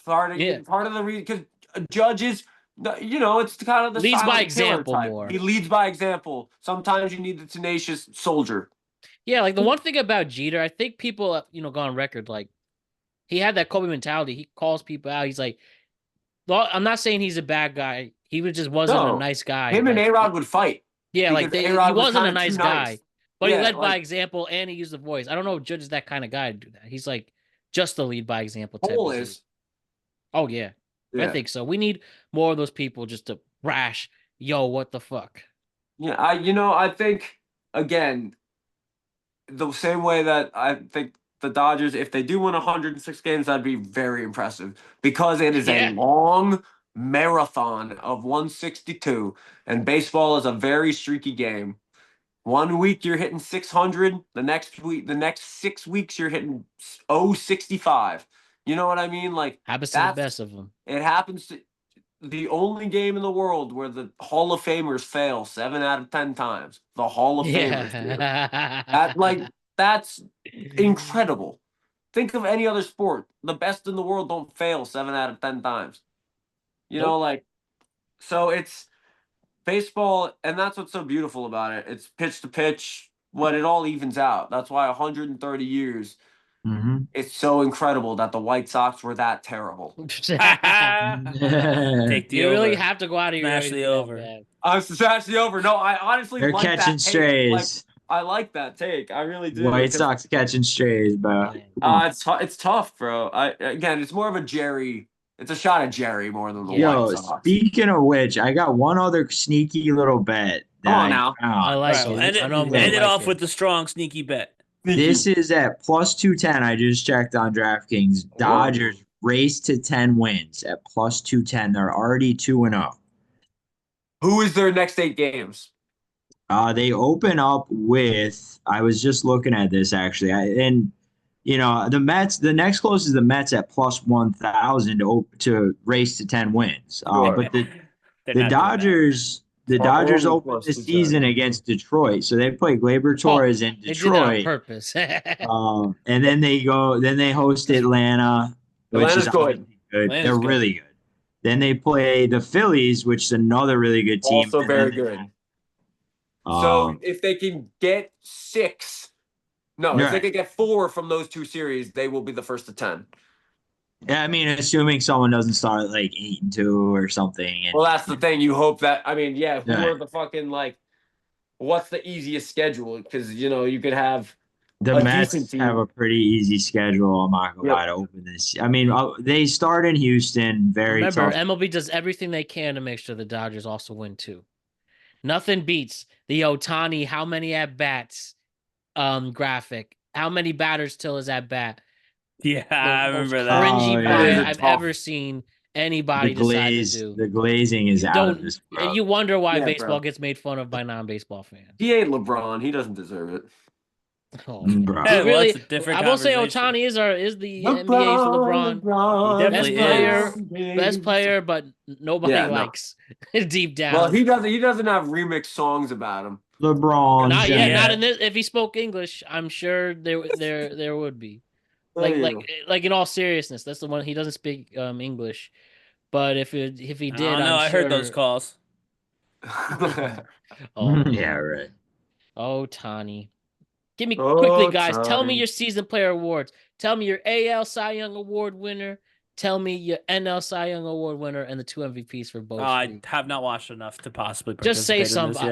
Part of the reason because judges, it's kind of the Leads by silent killer example type. more. He leads by example. Sometimes you need the tenacious soldier. Yeah, like the one thing about Jeter, I think people, go on record, like, he had that Kobe mentality. He calls people out. He's like, well, I'm not saying he's a bad guy. He just wasn't a No. nice guy. Him and Like, A-Rod would fight. yeah, like because he A-Rod was wasn't a kinda nice too guy, nice. but he Yeah, led by like- example and he used the voice. I don't know if Judge is that kind of guy to do that. He's like just the lead by example type. Cole of is. dude. Oh yeah, I think so. We need more of those people just to brash, yo, what the fuck? Yeah, I think again, the same way that I think the Dodgers, if they do win 106 games, that'd be very impressive because it is a Yeah. long marathon of 162, and baseball is a very streaky game. 1 week you're hitting 600, the next 6 weeks you're hitting 065. You know what I mean? Like Happens to the best of them. it happens to the only game in the world where the Hall of Famers fail 7 out of 10 times. The Hall of Famers do. That's incredible. Think of any other sport. The best in the world don't fail 7 out of 10 times. So it's baseball, and that's what's so beautiful about it. It's pitch to pitch, what it all evens out. That's why 130 years. Mhm. It's so incredible that the White Sox were that terrible. Take the You really over. have to go out of your way Smash to the be over. that bad. I'm smash the over. No, I honestly They're like catching that take. strays. I like that take. I really do. White because, Sox catching strays, but it's tough, bro. It's more of a Jerry. It's a shot at Jerry more than the yo, White Sox. speaking of which, I got one other sneaky little bet. Come on now. I like All right, it. I know I'm end gonna it like off it. with the strong, sneaky bet. This is at plus 210. I just checked on DraftKings. Dodgers race to 10 wins at plus 210. They're already 2-0. Who is their next 8 games? They open up with, I was just looking at this actually. The Mets, the next closest is the Mets at plus 1,000 to race to 10 wins. But the Dodgers, open the season against Detroit. So they play Gleyber Torres in They did that on Detroit. purpose. And then they host Atlanta, which Atlanta's is good. good. Atlanta's They're good. really good. Then they play the Phillies, which is another really good team. Also very good. So if they can get 6, if they can get 4 from those 2 series, they will be the first to 10. Yeah, I mean, assuming someone doesn't start like 8-2 or something. Well, that's the thing. You hope that. I mean, who are the fucking what's the easiest schedule? Because you could have the a Mets decent team. have a pretty easy schedule. I'm not gonna lie to open this. I mean, they start in Houston. Remember, Tough. MLB does everything they can to make sure the Dodgers also win too. Nothing beats the Ohtani how many at bats graphic. How many batters till his at bat? Yeah, I remember that. Cringy yeah. I've ever seen anybody decide to do. The glazing is out of this world. You wonder why baseball bro. gets made fun of by non-baseball fans. He ain't LeBron. He doesn't deserve it. Oh, Bro. Hey, well, really, that's a different I will say conversation. Ohtani is the NBA's LeBron. He definitely Best player, but nobody likes deep down. Well, he doesn't have remix songs about him. LeBron. Not yet. Yeah. Not in this. If he spoke English, I'm sure there would be. Like in all seriousness, that's the one he doesn't speak English. But if he did, I heard those calls. Yeah, right. Ohtani. Give me quickly, guys. Tell me Ohtani. your season player awards. Tell me your AL Cy Young Award winner. Tell me your NL Cy Young Award winner and the 2 MVPs for both. I have not watched enough to possibly just say participate in this somebody.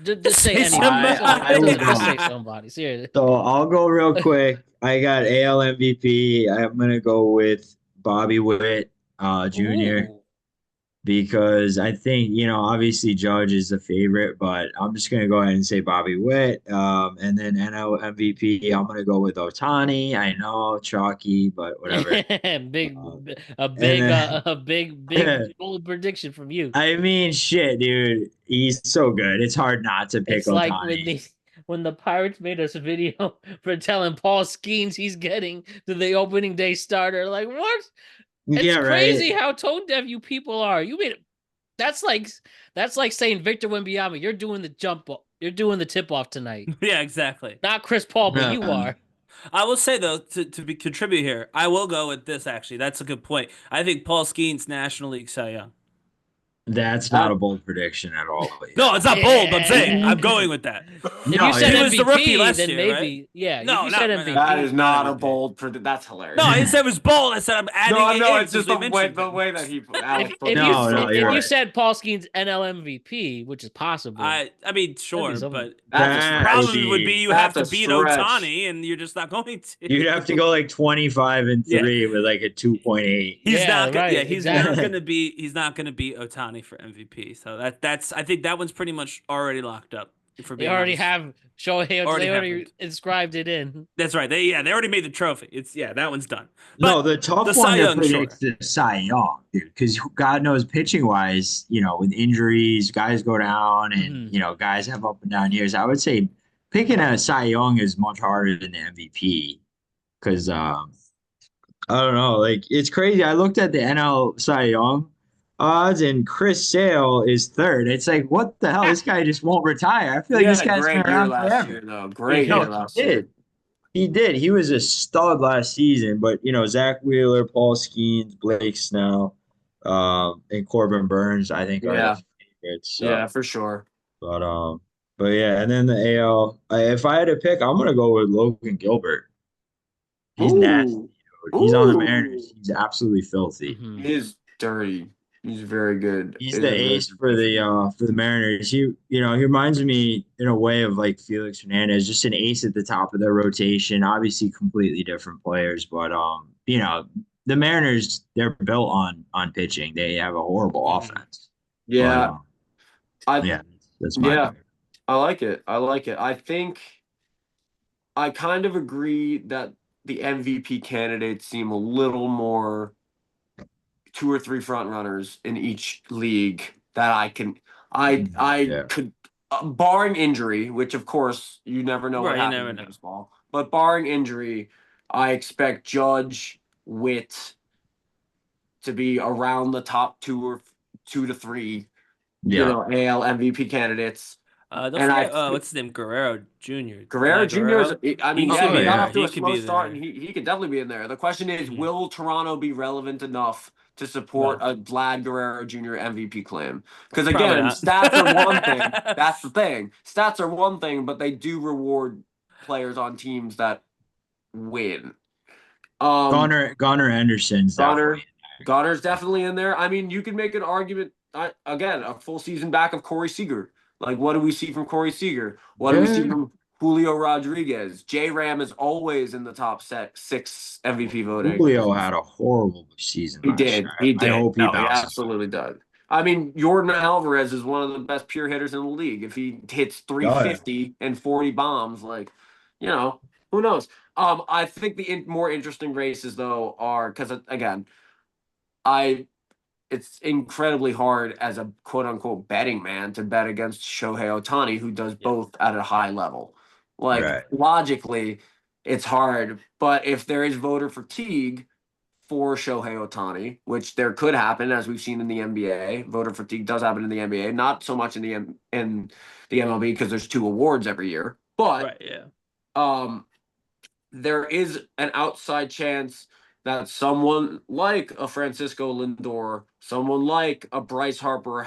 yet. Just say Say anybody. somebody. Just say somebody. Seriously. So I'll go real quick. I got AL MVP. I'm gonna go with Bobby Witt Jr. Ooh. because I think obviously Judge is the favorite, but I'm just gonna go ahead and say Bobby Witt. And then NL MVP, I'm gonna go with Ohtani. I know chalky, but whatever. big bold prediction from you. I mean, shit, dude, he's so good. It's hard not to pick It's Ohtani. like when the Pirates made us a video for telling Paul Skeens he's getting to the opening day starter. Like, what? It's crazy how tone deaf you people are. You made it. That's like saying Victor Wembanyama, you're doing the jump ball. You're doing the tip off tonight. Yeah, exactly. Not Chris Paul, but you are. I will say though, to contribute here, I will go with this. Actually, that's a good point. I think Paul Skeens National League Cy Young. That's not a bold prediction at all. No, it's not bold. I'm saying I'm going with that. If you said he MVP, was the rookie last then year, maybe, right? yeah. No, if you said MVP, That is not a bold prediction. That's hilarious. No, I didn't say it was bold. I said I'm adding it no, in it's just because we the way mentioned that he. Alex put if it. you said Paul Skeens NL MVP, which is possible. I mean, sure, something. but That the problem would be you have to That's a beat stretch. Ohtani, and you're just not going to. You'd have to go like 25-3 with like a 2.8. He's Yeah, not. right, He's exactly. not going to be. He's not going to beat Ohtani. Ohtani for MVP. So that's I think that one's pretty much already locked up. For They being already honest. have Shohei. Already They already happened. inscribed it in. That's right. They already made the trophy. That one's done. No, But the tough the one Cy to Young, predict sure. the Cy Young, dude, because God knows pitching wise, with injuries, guys go down, and guys have up and down years. I would say picking a Cy Young is much harder than the MVP because I don't know, like it's crazy. I looked at the NL Cy Young odds, and Chris Sale is third. It's like, what the hell? This guy just won't retire. I feel like He this had a guy's been great year around last year, forever. though. Great No, year he last did. year. He did. He was a stud last season, but Zach Wheeler, Paul Skeens, Blake Snell, and Corbin Burns, I think are Yeah. the favorites. So, Yeah, for sure. but yeah, and then the AL. If I had to pick, I'm gonna go with Logan Gilbert. He's nasty. Ooh. Dude. He's on the Ooh. Mariners. He's absolutely filthy. He is dirty. He's very good. He's the ace for the Mariners. He reminds me in a way of like Felix Hernandez, just an ace at the top of their rotation. Obviously, completely different players, but the Mariners, they're built on pitching. They have a horrible offense. Yeah. But, that's my yeah. pick. I like it. I think I kind of agree that the MVP candidates seem a little more 2 or 3 front runners in each league that I could barring injury, which of course you never know what happens in baseball. But barring injury, I expect Judge, Witt to be around the top 2 to 3, AL MVP candidates. Don't forget, what's his name? Guerrero Jr. Guerrero Jr. he got off to a could slow be start, there. and he could definitely be in there. The question is, will Toronto be relevant enough to support a Vlad Guerrero Jr. MVP claim? Because again, stats are one thing. That's the thing. Stats are one thing, but they do reward players on teams that win. Gunnar Henderson's Gunner's definitely in there. I mean, you could make an argument. Again, a full season back of Corey Seager. Like, what do we see from Corey Seager? What do we see from Julio Rodriguez? J-Ram is always in the top 6 MVP voting. Julio had a horrible season. He did. I hope he he absolutely does. I mean, Jordan Alvarez is one of the best pure hitters in the league. If he hits 350 and 40 bombs, who knows? I think the more interesting races, though, are because, again, it's incredibly hard as a quote-unquote betting man to bet against Shohei Ohtani, who does both at a high level. Logically, it's hard. But if there is voter fatigue for Shohei Ohtani, which there could happen, as we've seen in the NBA, voter fatigue does happen in the NBA, not so much in the MLB because there's 2 awards every year. But there is an outside chance that someone like a Francisco Lindor, someone like a Bryce Harper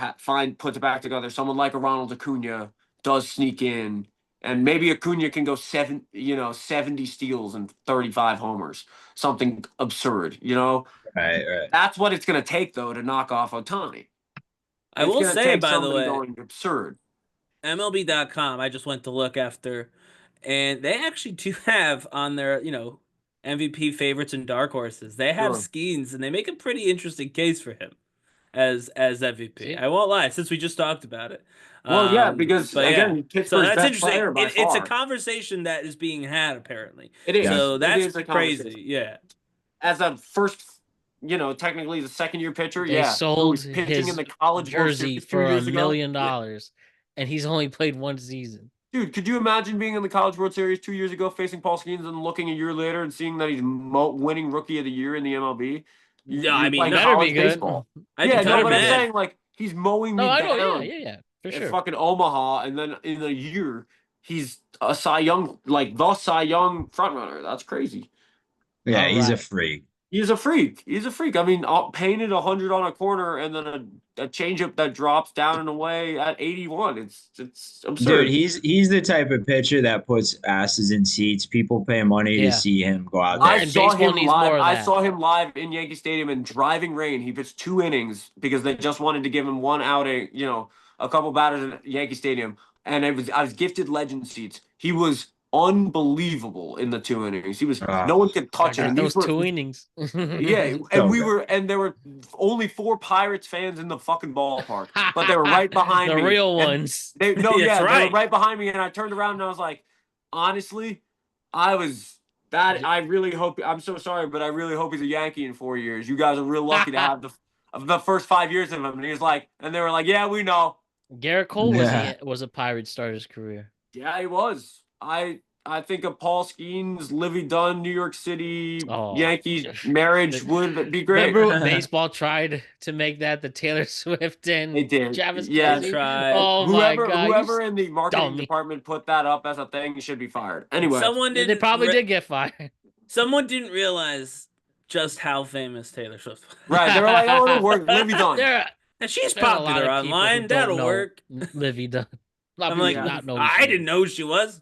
puts it back together, someone like a Ronald Acuna does sneak in, and maybe Acuna can go 70 steals and 35 homers, something absurd, Right. That's what it's going to take, though, to knock off Ohtani. I will say, by the way, going absurd. MLB.com, I just went to look after, and they actually do have on their, MVP favorites and dark horses. They have Skeens, and they make a pretty interesting case for him as MVP. I won't lie, since we just talked about it. Well, because again, Pittsburgh's so that's best interesting. player by It's a far. conversation that is being had apparently. It is. So that's it is crazy. Yeah. As a first, technically the second-year pitcher, they sold pitching his in the College World jersey Series for $2 years $1 ago. million, and he's only played 1 season. Dude, could you imagine being in the College World Series 2 years ago, facing Paul Skeens, and looking a year later and seeing that he's winning Rookie of the Year in the MLB? I mean, better be good. Baseball. But I'm saying, he's mowing me down. Yeah, for sure. In fucking Omaha, and then in a year, he's a Cy Young, the Cy Young frontrunner. That's crazy. Yeah, he's a freak. He's a freak. I mean, painted 100 on a corner and then a changeup that drops down and away at 81. It's absurd. Dude, he's the type of pitcher that puts asses in seats. People pay money to see him go out there. I saw him live in Yankee Stadium in driving rain. He pitched 2 innings because they just wanted to give him 1 outing, a couple batters in Yankee Stadium. And I was gifted legend seats. He was unbelievable in the 2 innings. He was no one could touch him. Got And those these were 2 innings. yeah, and there were only 4 Pirates fans in the fucking ballpark, but they were right behind the me. real and ones. They That's they were right. right behind me, and I turned around and I was like, honestly, I was that. I really hope. I'm so sorry, but I really hope he's a Yankee in 4 years. You guys are real lucky to have the first 5 years of him. And he was like, and they were like, yeah, we know. Garrett Cole was a Pirate start his career. Yeah, he was. I think a Paul Skeens, Livy Dunn, New York City Yankees marriage would be great. Remember when baseball tried to make that the Taylor Swift and They did. Travis Yeah, Kelce? tried. Oh my God! Whoever in the marketing dummy. department put that up as a thing should be fired. Anyway, They probably did get fired. Someone didn't realize just how famous Taylor Swift was. Right? They were like, "Oh, it'll work." Livy Dunn. And she's There are a lot popular of people who online. don't That'll know work. Livy Dunn. I'm like, not know who I she didn't know who she was.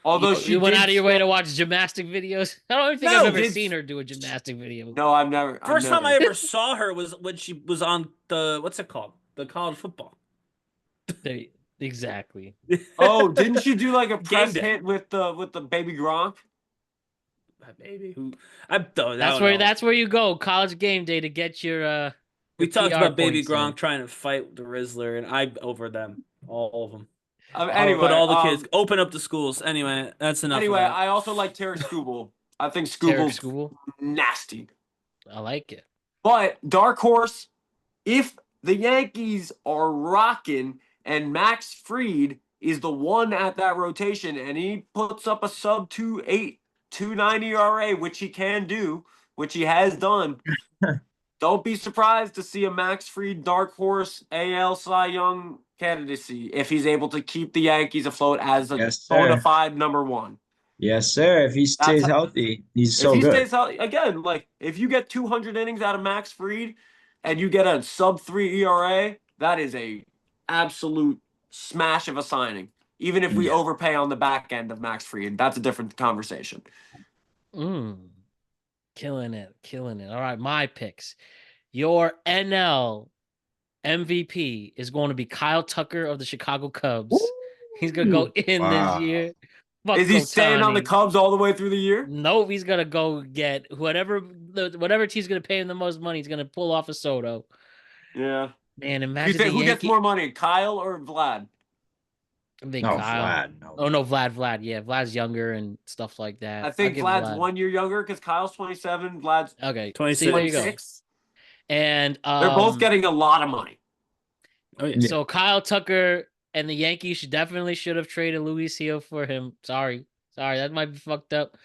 Although you went out of your way to watch gymnastic videos. I don't even think I've ever seen her do a gymnastic video. No, I've never. First time I ever saw her was when she was on the what's it called? The college football. Exactly. Oh, didn't she do like a Game press day. hit with the baby Gronk? Maybe who? I don't. That's where you go. College game day to get your. We talked PR about Baby points Gronk in. trying to fight the Rizzler, and I over them, all of them. Anyway, but all the kids open up the schools. Anyway, that's enough. Anyway, of that. I also like Tarek Skubal. I think Tarek Skubal's Skubal? nasty. I like it. But dark horse, if the Yankees are rocking and Max Fried is the one at that rotation and he puts up a sub 2.8, 2.9 ERA, which he can do, which he has done. Don't be surprised to see a Max Fried dark horse AL Cy Young candidacy if he's able to keep the Yankees afloat as a bona fide number 1. Yes, sir. If he stays healthy, he's so good. If he stays healthy, again, like if you get 200 innings out of Max Fried and you get a sub 3 ERA, that is a absolute smash of a signing. Even if we overpay on the back end of Max Fried, that's a different conversation. Killing it. All right, my picks. Your NL MVP is going to be Kyle Tucker of the Chicago Cubs. Ooh, he's going to go in this year. Is he staying on the Cubs all the way through the year? Nope, he's going to go get whatever team's going to pay him the most money. He's going to pull off a Soto. Yeah. Man, imagine who gets more money, Kyle or Vlad? I think No, Kyle. Vlad. No. Oh, no, Vlad. Yeah, Vlad's younger and stuff like that. I think Vlad's 1 year younger because Kyle's 27. Vlad's okay. 26. See, there you go. And they're both getting a lot of money. Oh, yeah. So Kyle Tucker and the Yankees should have traded Luis Gil for him. Sorry, that might be fucked up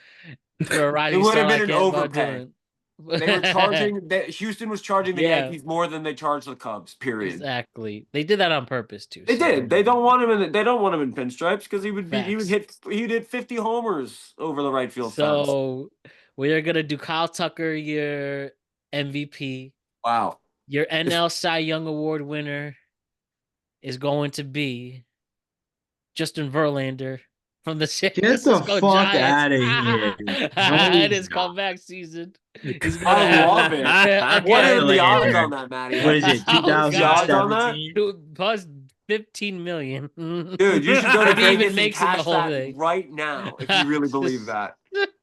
for a rising It would star have been like an him, but overpay. They were charging. Houston was charging the Yankees more than they charged the Cubs. Period. Exactly. They did that on purpose too. They did. They don't want him in. They don't want him in pinstripes because he hit 50 homers over the right field fence. So we are gonna do Kyle Tucker, your MVP. Wow. Your NL Cy Young Award winner is going to be Justin Verlander from the San Get the Francisco fuck Giants. out of here. It is comeback season. I love it. What are the odds on that, Matty? What is it? Oh, God. 2017? Plus 15 million. Dude, you should go to If he even Vegas and makes it the cash whole that thing. right now if you really believe that.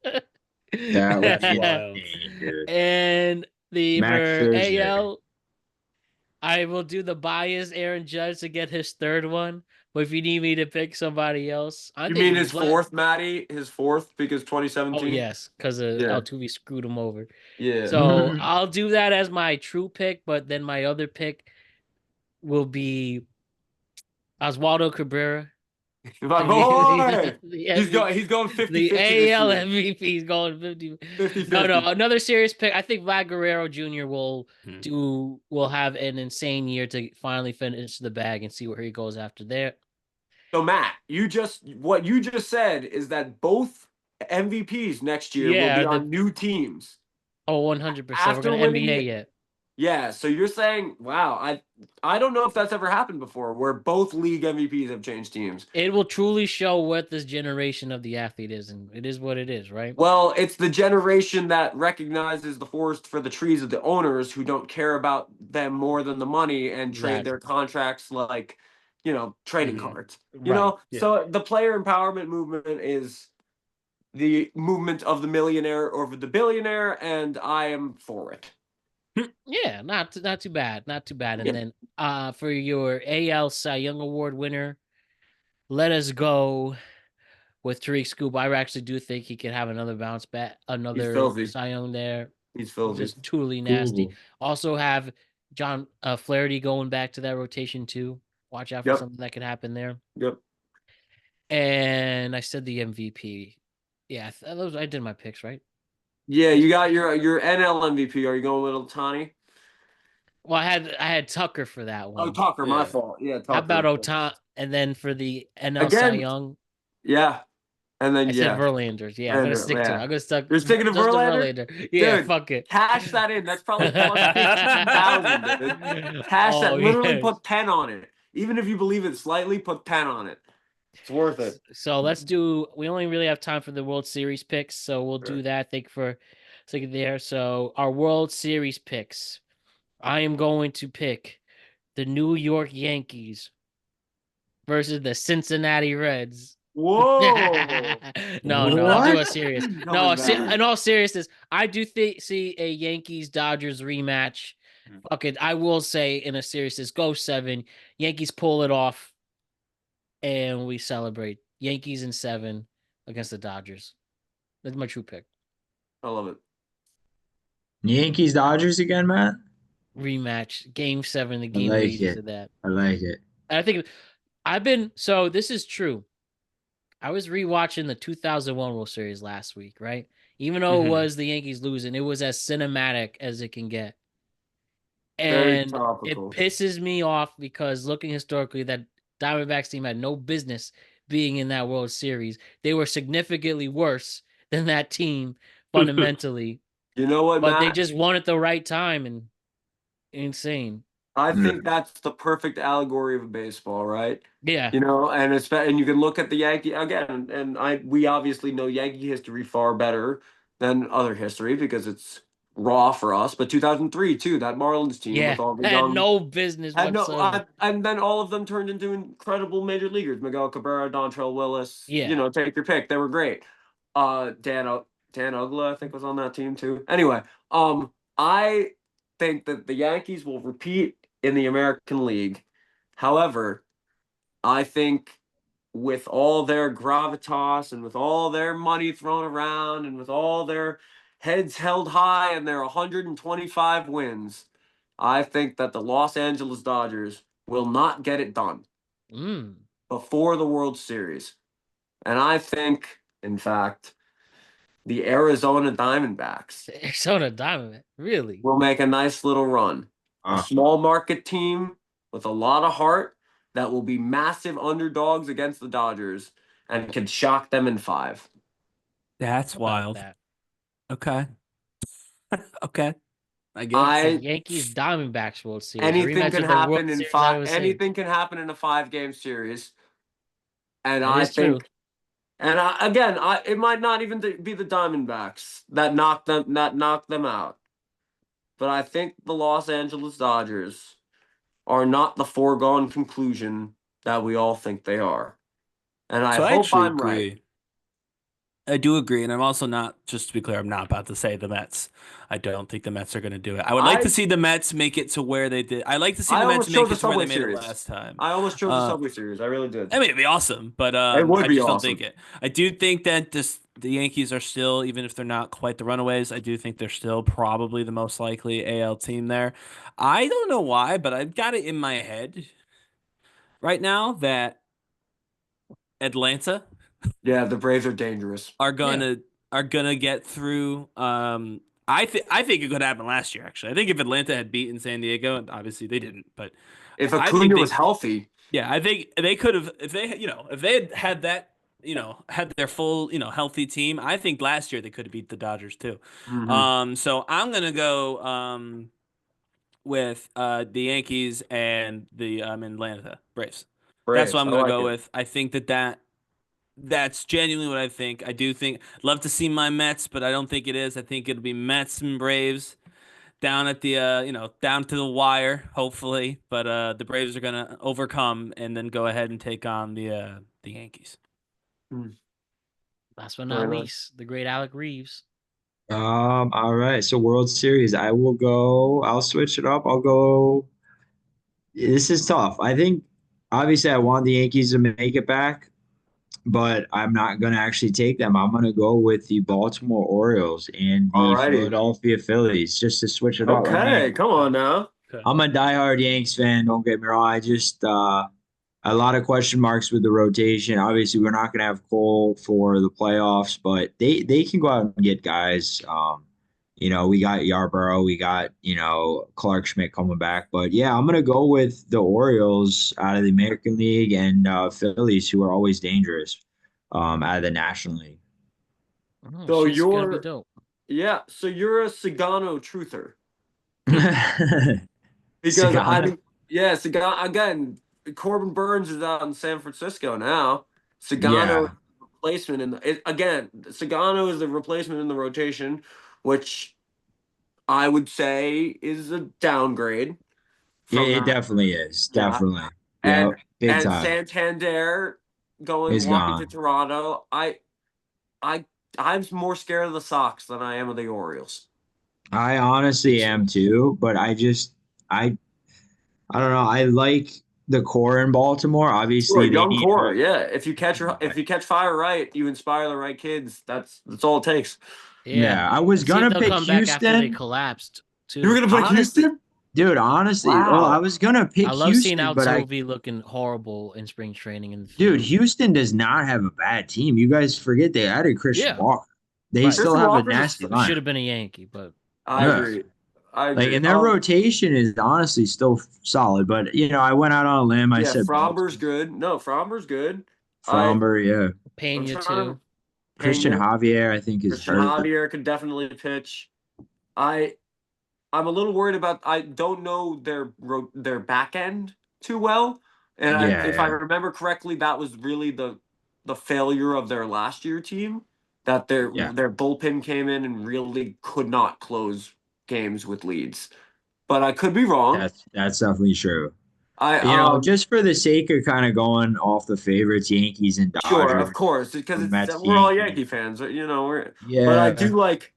That would be Wild. insane, dude. And the Max for Scherzer. AL, I will do the bias Aaron Judge to get his third one. But if you need me to pick somebody else, You mean his fourth, Matty? His fourth because 2017? Oh yes, because Altuve screwed him over. Yeah. So I'll do that as my true pick, but then my other pick will be Oswaldo Cabrera. My boy. Yeah, he's going 50. the AL MVP is going 50. No, another serious pick. I think Vlad Guerrero Jr. will have an insane year to finally finish the bag and see where he goes after there. So Matt, what you just said is that both MVPs next year will be on new teams. Oh, 100%. We're going to NBA yet. Yeah, so you're saying, wow, I don't know if that's ever happened before where both league MVPs have changed teams. It will truly show what this generation of the athlete is, and it is what it is, right? Well, it's the generation that recognizes the forest for the trees of the owners who don't care about them more than the money and trade their contracts like, trading cards. You know? Yeah. So the player empowerment movement is the movement of the millionaire over the billionaire, and I am for it. Yeah, not too bad, not too bad. And Yeah. then for your AL Cy Young Award winner, let us go with Tariq Scoop. I actually do think he could have another bounce back, another filthy. Cy Young there. He's filthy. Just truly nasty. Cool. Also have John Flaherty going back to that rotation too. Watch out for Yep. something that could happen there. Yep. And I said the MVP. Yeah, those I did my picks, right? Yeah, you got your NL MVP. Are you going with Ohtani? Well, I had Tucker for that one. Oh, Tucker, my Yeah. fault. Yeah, Tucker. How about Ohtani? And then for the NL Cy Again? Young, Yeah, and then I said Verlanders. Yeah, I'm gonna stick to it. I'm gonna stuck. You're sticking to just Verlander? Yeah, Dude, fuck it. cash that in. That's probably plus 15,000, dude. Cash that. Literally yes. put 10 on it. Even if you believe it slightly, put 10 on it. It's worth it. So let's do. We only really have time for the World Series picks, so we'll do Right. that. I think for a second there. So our World Series picks. I am going to pick the New York Yankees versus the Cincinnati Reds. Whoa. No, I'm doing What? serious. Coming No, back. in all seriousness, I do see a Yankees Dodgers rematch. Fuck it, I will say in a seriousness, go 7. Yankees pull it off, and we celebrate. Yankees in 7 against the Dodgers. That's my true pick. I love it. Yankees Dodgers again, Matt. Rematch, Game 7. The I game like leads it. to that. I like it. And I think so. This is true. I was rewatching the 2001 World Series last week, right? Even though it was the Yankees losing, it was as cinematic as it can get. Very And topical. it pisses me off because looking historically, that Diamondbacks team had no business being in that World Series. They were significantly worse than that team fundamentally, You know what, but they Matt? just won at the right time and insane. I think that's the perfect allegory of baseball, right? Yeah. You know, and you can look at the Yankee again, and we obviously know Yankee history far better than other history because it's raw for us. But 2003 too, that Marlins team Yeah. with all the Had young, no business whatsoever. and then all of them turned into incredible major leaguers: Miguel Cabrera, Dontrell Willis. Yeah. You know, take your pick. They were great. Dan Ugla, I think, was on that team too. Anyway, I think that the Yankees will repeat in the American League. However, I think with all their gravitas and with all their money thrown around and with all their heads held high and their 125 wins, I think that the Los Angeles Dodgers will not get it done before the World Series. And I think, in fact, the Arizona Diamondbacks Arizona Diamondback, really? will make a nice little run. A small market team with a lot of heart that will be massive underdogs against the Dodgers and can shock them in 5. That's How about wild. that? Okay. Okay. I It's guess. the Yankees Diamondbacks World Series. A Anything rematch can of the World happen in Series I 5. was saying. Anything can happen in a 5-game series. And That I is true. think, and it might not even be the Diamondbacks that knock them out. But I think the Los Angeles Dodgers are not the foregone conclusion that we all think they are. And I So I hope actually I'm right. agree. I do agree, and I'm also not, just to be clear, I'm not about to say the Mets. I don't think the Mets are going to do it. I would like to see the Mets make it to where they did. I like to see I the Mets almost chose make the it to where they Subway made it Series. last time. I almost chose the Subway Series. I really did. I mean, it'd be awesome, but It would I be just don't awesome. think it. I do think that the Yankees are still, even if they're not quite the Runaways, I do think they're still probably the most likely AL team there. I don't know why, but I've got it in my head right now that Atlanta Yeah, the Braves are dangerous. are gonna get through. I think it could happen last year. Actually, I think if Atlanta had beaten San Diego, and obviously they didn't, but If I think Acuna was healthy, yeah, I think they could have if they had that had their full healthy team. I think last year they could have beat the Dodgers too. So I'm gonna go with the Yankees and the Atlanta Braves. That's what Braves. I'm I gonna like go it. with. I think that's genuinely what I think. I do think love to see my Mets, but I don't think it is. I think it'll be Mets and Braves down at the down to the wire, hopefully. But the Braves are gonna overcome and then go ahead and take on the Yankees. Last but not least, the great Alec Reeves. All right. So World Series, I'll switch it up. I'll go. This is tough. I think obviously I want the Yankees to make it back, but I'm not going to actually take them. I'm going to go with the Baltimore Orioles and the Alrighty. Philadelphia Phillies just to switch it up. I Okay, mean, come on now. I'm a diehard Yanks fan. Don't get me wrong. I just a lot of question marks with the rotation. Obviously, we're not going to have Cole for the playoffs, but they can go out and get guys. We got Yarborough, we got Clark Schmidt coming back, but yeah, I'm gonna go with the Orioles out of the American League and Phillies, who are always dangerous, out of the National League. Oh, So she's gonna be you're dope. yeah, so you're a Sagano truther. Because I Sagano. mean, yeah, Sagano again. Corbin Burns is out in San Francisco now. Sagano Yeah. replacement again. Sagano is the replacement in the rotation, which I would say is a downgrade. It definitely is. Yeah. Definitely. And Yep. Big and time. Santander He's walking to gone. Toronto. I'm more scared of the Sox than I am of the Orioles. I honestly am too, but I don't know. I like the core in Baltimore. Sure, Obviously, they young need core. more. Yeah, if you catch fire right, you inspire the right kids. That's all it takes. Yeah, I And was see if gonna they'll pick come back after they Houston. collapsed You were too. gonna pick Honestly, Houston? dude, honestly, well, Wow. I was gonna pick I love seeing Houston, but Altuve looking horrible in spring training in the dude, field. Houston does not have a bad team. You guys forget they added Christian Yeah. Walker. They Right. still Christian have a Walker's nasty Should line. have been a Yankee, but I Yeah. agree. I Like, agree. and their rotation is honestly still solid. But I went out on a limb. I Yeah, said Fromber's good. No, Fromber's good. Fromber, yeah. I'm Pena trying too. to Christian Pena. Javier, I think, is Christian hurt. Javier could definitely pitch. I'm a little worried about. I don't know their back end too well, and if I Yeah. remember correctly, that was really the failure of their last year team. That their Yeah. bullpen came in and really could not close games with leads. But I could be wrong. That's definitely true. I Just for the sake of kind of going off the favorites, Yankees and Sure, Dodgers, of course, because or Mets, we're all Yankees. Yankee fans. We're but I Yeah. do like.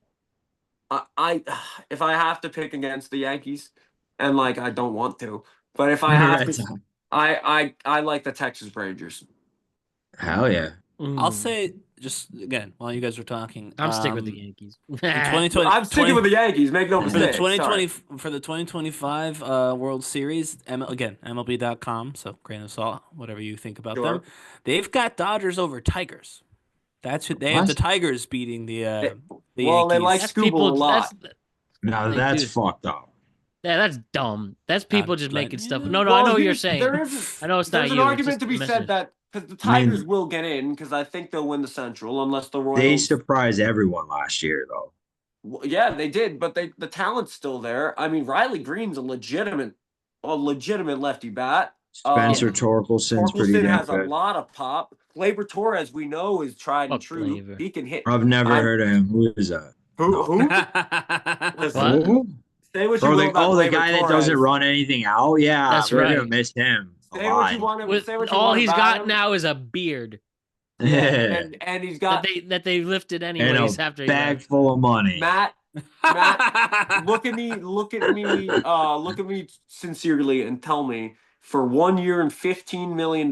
I if I have to pick against the Yankees, and I don't want to, but if I have Red to, Sox. I like the Texas Rangers. Hell yeah. I'll say just again while you guys were talking. I'm sticking with the Yankees. The 2020, I'm sticking with the Yankees. Make no for the mistake. 2020 Sorry. for the 2025 World Series. Again, MLB.com. So grain of salt, whatever you think about them. Sure. They've got Dodgers over Tigers. That's who they have. The What? Tigers beating the Well, they Yankees. like That's Scooble people. a lot. No, They that's do. fucked up. Yeah, that's dumb. That's people just like, making stuff. yeah. No, I Well, know what you're saying. There is I know it's not there's an you. It's argument just to be the said message. that because the I mean, Tigers will get in because I think they'll win the Central unless the Royals. They surprised everyone last year, though. Well, yeah, they did, but the talent's still there. I mean, Riley Green's a legitimate lefty bat. Spencer Torkelson's pretty Torkelson damn has a good. lot of pop. Gleyber Torres, we know, is tried and Fuck true. Gleyber. He can hit. I've never I- heard of him. Who is that? Who? Listen, What? Who? say what you Bro, will about the Gleyber guy that Torres. doesn't run anything out? Yeah, That's we're right. gonna miss him. Say what you want. With Say what you all want he's about got him. now is a beard Yeah, and he's got that they lifted and anyways a after he bag left. full of money. Matt, look at me, look at me sincerely and tell me for 1 year and $15 million,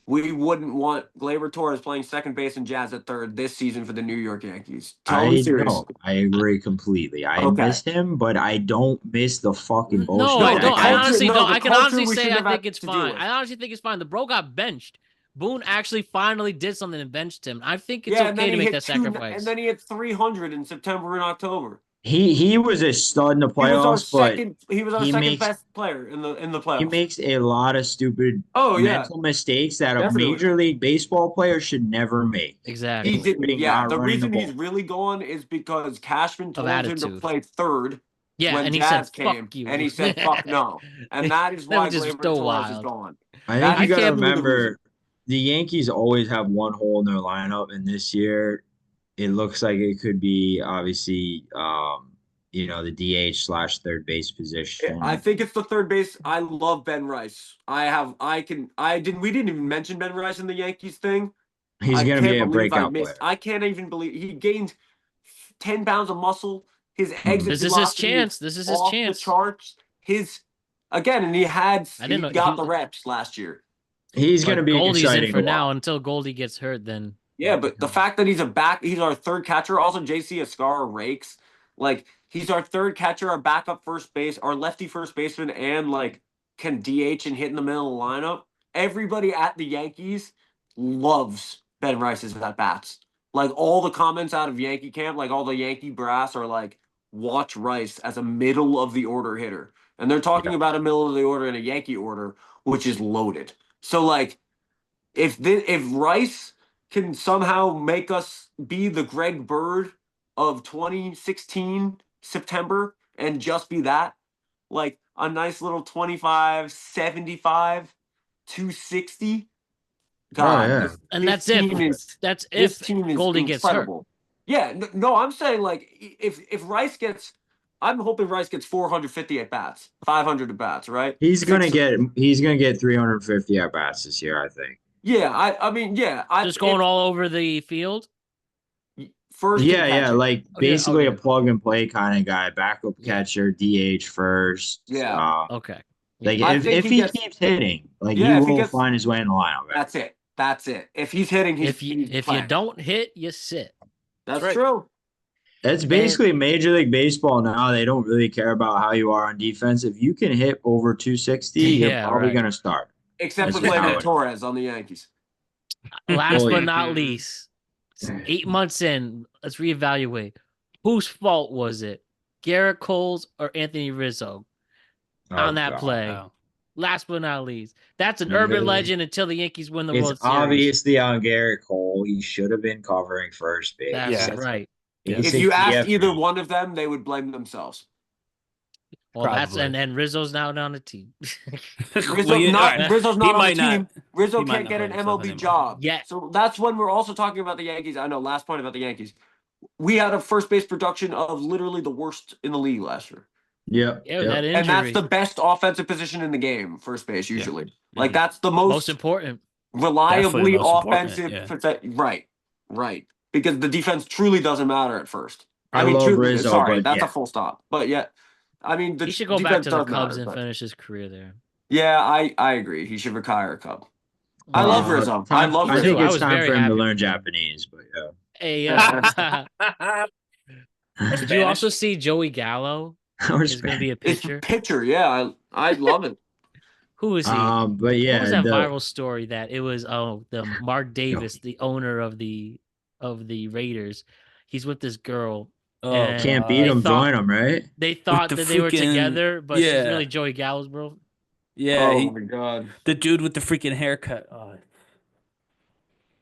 we wouldn't want Gleyber Torres playing second base and Jazz at third this season for the New York Yankees. Tell me seriously. I agree completely. I Okay. missed him, but I don't miss the fucking bullshit. No, I the don't. I culture- honestly no, don't. the I can culture honestly we say shouldn't I have think had it's to deal fine. with. I honestly think it's fine. The bro got benched. Boone actually finally did something and benched him. I think it's and then okay to he make hit that sacrifice. and then he hit 300 in September and October. He was a stud in the He was our playoffs, but second. He was our he second makes- best player in the playoffs. he makes a lot of stupid Oh yeah, mental mistakes that a Definitely. major league baseball player should never make. Exactly. he didn't. Including Yeah, not the running the reason he's ball. really gone is because Cashman told him to attitude. play third Yeah, when and he Jazz said, came, "Fuck you," and he said, "Fuck no," and that is why Which is Gleyber so Torres is wild. gone. I think I you got to can't believe the remember the Yankees always have one hole in their lineup, and this year it looks like it could be obviously the DH / third base position. I think it's the third base. I love Ben Rice. We didn't even mention Ben Rice in the Yankees thing. He's I going to be can't a believe I breakout missed. player. I can't even believe he gained 10 pounds of muscle. His exit This is his velocity chance. This is his off the chance. charts. His again, and I didn't he know got the reps last year. He's going to But be Goldie's in exciting for to now watch. until Goldie gets hurt. Then Yeah, but the fact that he's our third catcher. Also, JC Ascar rakes. Like he's our third catcher, our backup first base, our lefty first baseman, and like can DH and hit in the middle of the lineup. Everybody at the Yankees loves Ben Rice's at bats. Like all the comments out of Yankee camp, like all the Yankee brass are like, watch Rice as a middle of the order hitter. And they're talking about a middle of the order in a Yankee order, which is loaded. So like if Rice can somehow make us be the Greg Bird of 2016 September and just be that, like a nice little 25, 75, 260. God, yeah. and this that's if team is that's this if team is Goldie gets hurt. incredible. Yeah, no, I'm saying like if Rice gets, I'm hoping Rice gets 450 at bats, 500 at bats, right? He's going to get 350 at bats this year, I think. Yeah, I mean, yeah, Just going all over the field. first. Yeah, like basically okay. a plug and play kind of guy, backup Yeah. catcher, DH first. Yeah. Okay. Like Yeah. if he keeps hitting, like he will find his way in the lineup. That's it. That's it. If he's hitting, if you don't hit, you sit. That's right. true. That's basically Major League Baseball now. They don't really care about how you are on defense. If you can hit over 260, you're probably going to start. Except for That's Gleyber how- Torres on the Yankees. Last Oh, but yeah. not least, 8 months in, let's reevaluate. Whose fault was it? Garrett Cole's or Anthony Rizzo on that play? Oh. Last but not least, that's an urban legend until the Yankees win the World It's Series. obviously on Garrett Cole. He should have been covering first base. That's right. If you asked either one of them, they would blame themselves. Well, that's and Rizzo's now on the team. Rizzo's not on the team. Rizzo might can't not get play an himself MLB anymore. job. Yeah. So that's when we're also talking about the Yankees. I know. Last point about the Yankees. We had a first base production of literally the worst in the league last year. Yep. Yeah, that injury. And that's the best offensive position in the game, first base usually. Yeah. Like that's the most important. Reliably offensive. Yeah. Right. Because the defense truly doesn't matter at first. I love truly, Rizzo, sorry, but that's yeah. a full stop. But yeah, I mean, the he should go back to the Cubs and finish his career there. Yeah, I agree. He should retire a Cub. I love Rizzo. I love Rizzo. I think it's was time very for him to happy. learn Japanese, but yeah. Hey, did you also see Joey Gallo? Is going to be a pitcher. It's a pitcher, yeah. I love it. Who is he? But yeah, what was that viral story that it was? Oh, the Mark Davis, the owner of the Raiders. He's with this girl. Can't beat him, join him, right? They thought that they were together, but she's really Joey Gallo's bro. Yeah. Oh my god. The dude with the freaking haircut.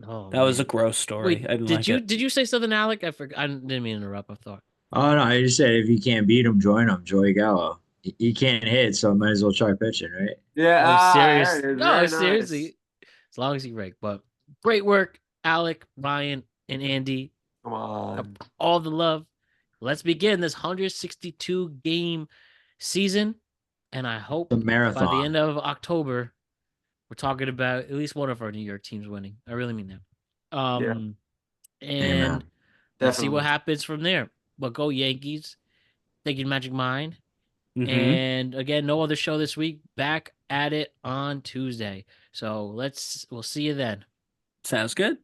Oh, that was a gross story. Wait, did you say something, Alec? I forgot. I didn't mean to interrupt. I thought. Oh no, I just said if you can't beat him, join him, Joey Gallo. He can't hit, so might as well try pitching, right? Yeah. Seriously. As long as he raked. But great work, Alec, Ryan, and Andy. Come on. All the love. Let's begin this 162 game season. And I hope The marathon. by the end of October, we're talking about at least one of our New York teams winning. I really mean that. And let's see what happens from there. But go Yankees. Thank you, Magic Mind. Mm-hmm. And again, no other show this week. Back at it on Tuesday. So we'll see you then. Sounds good.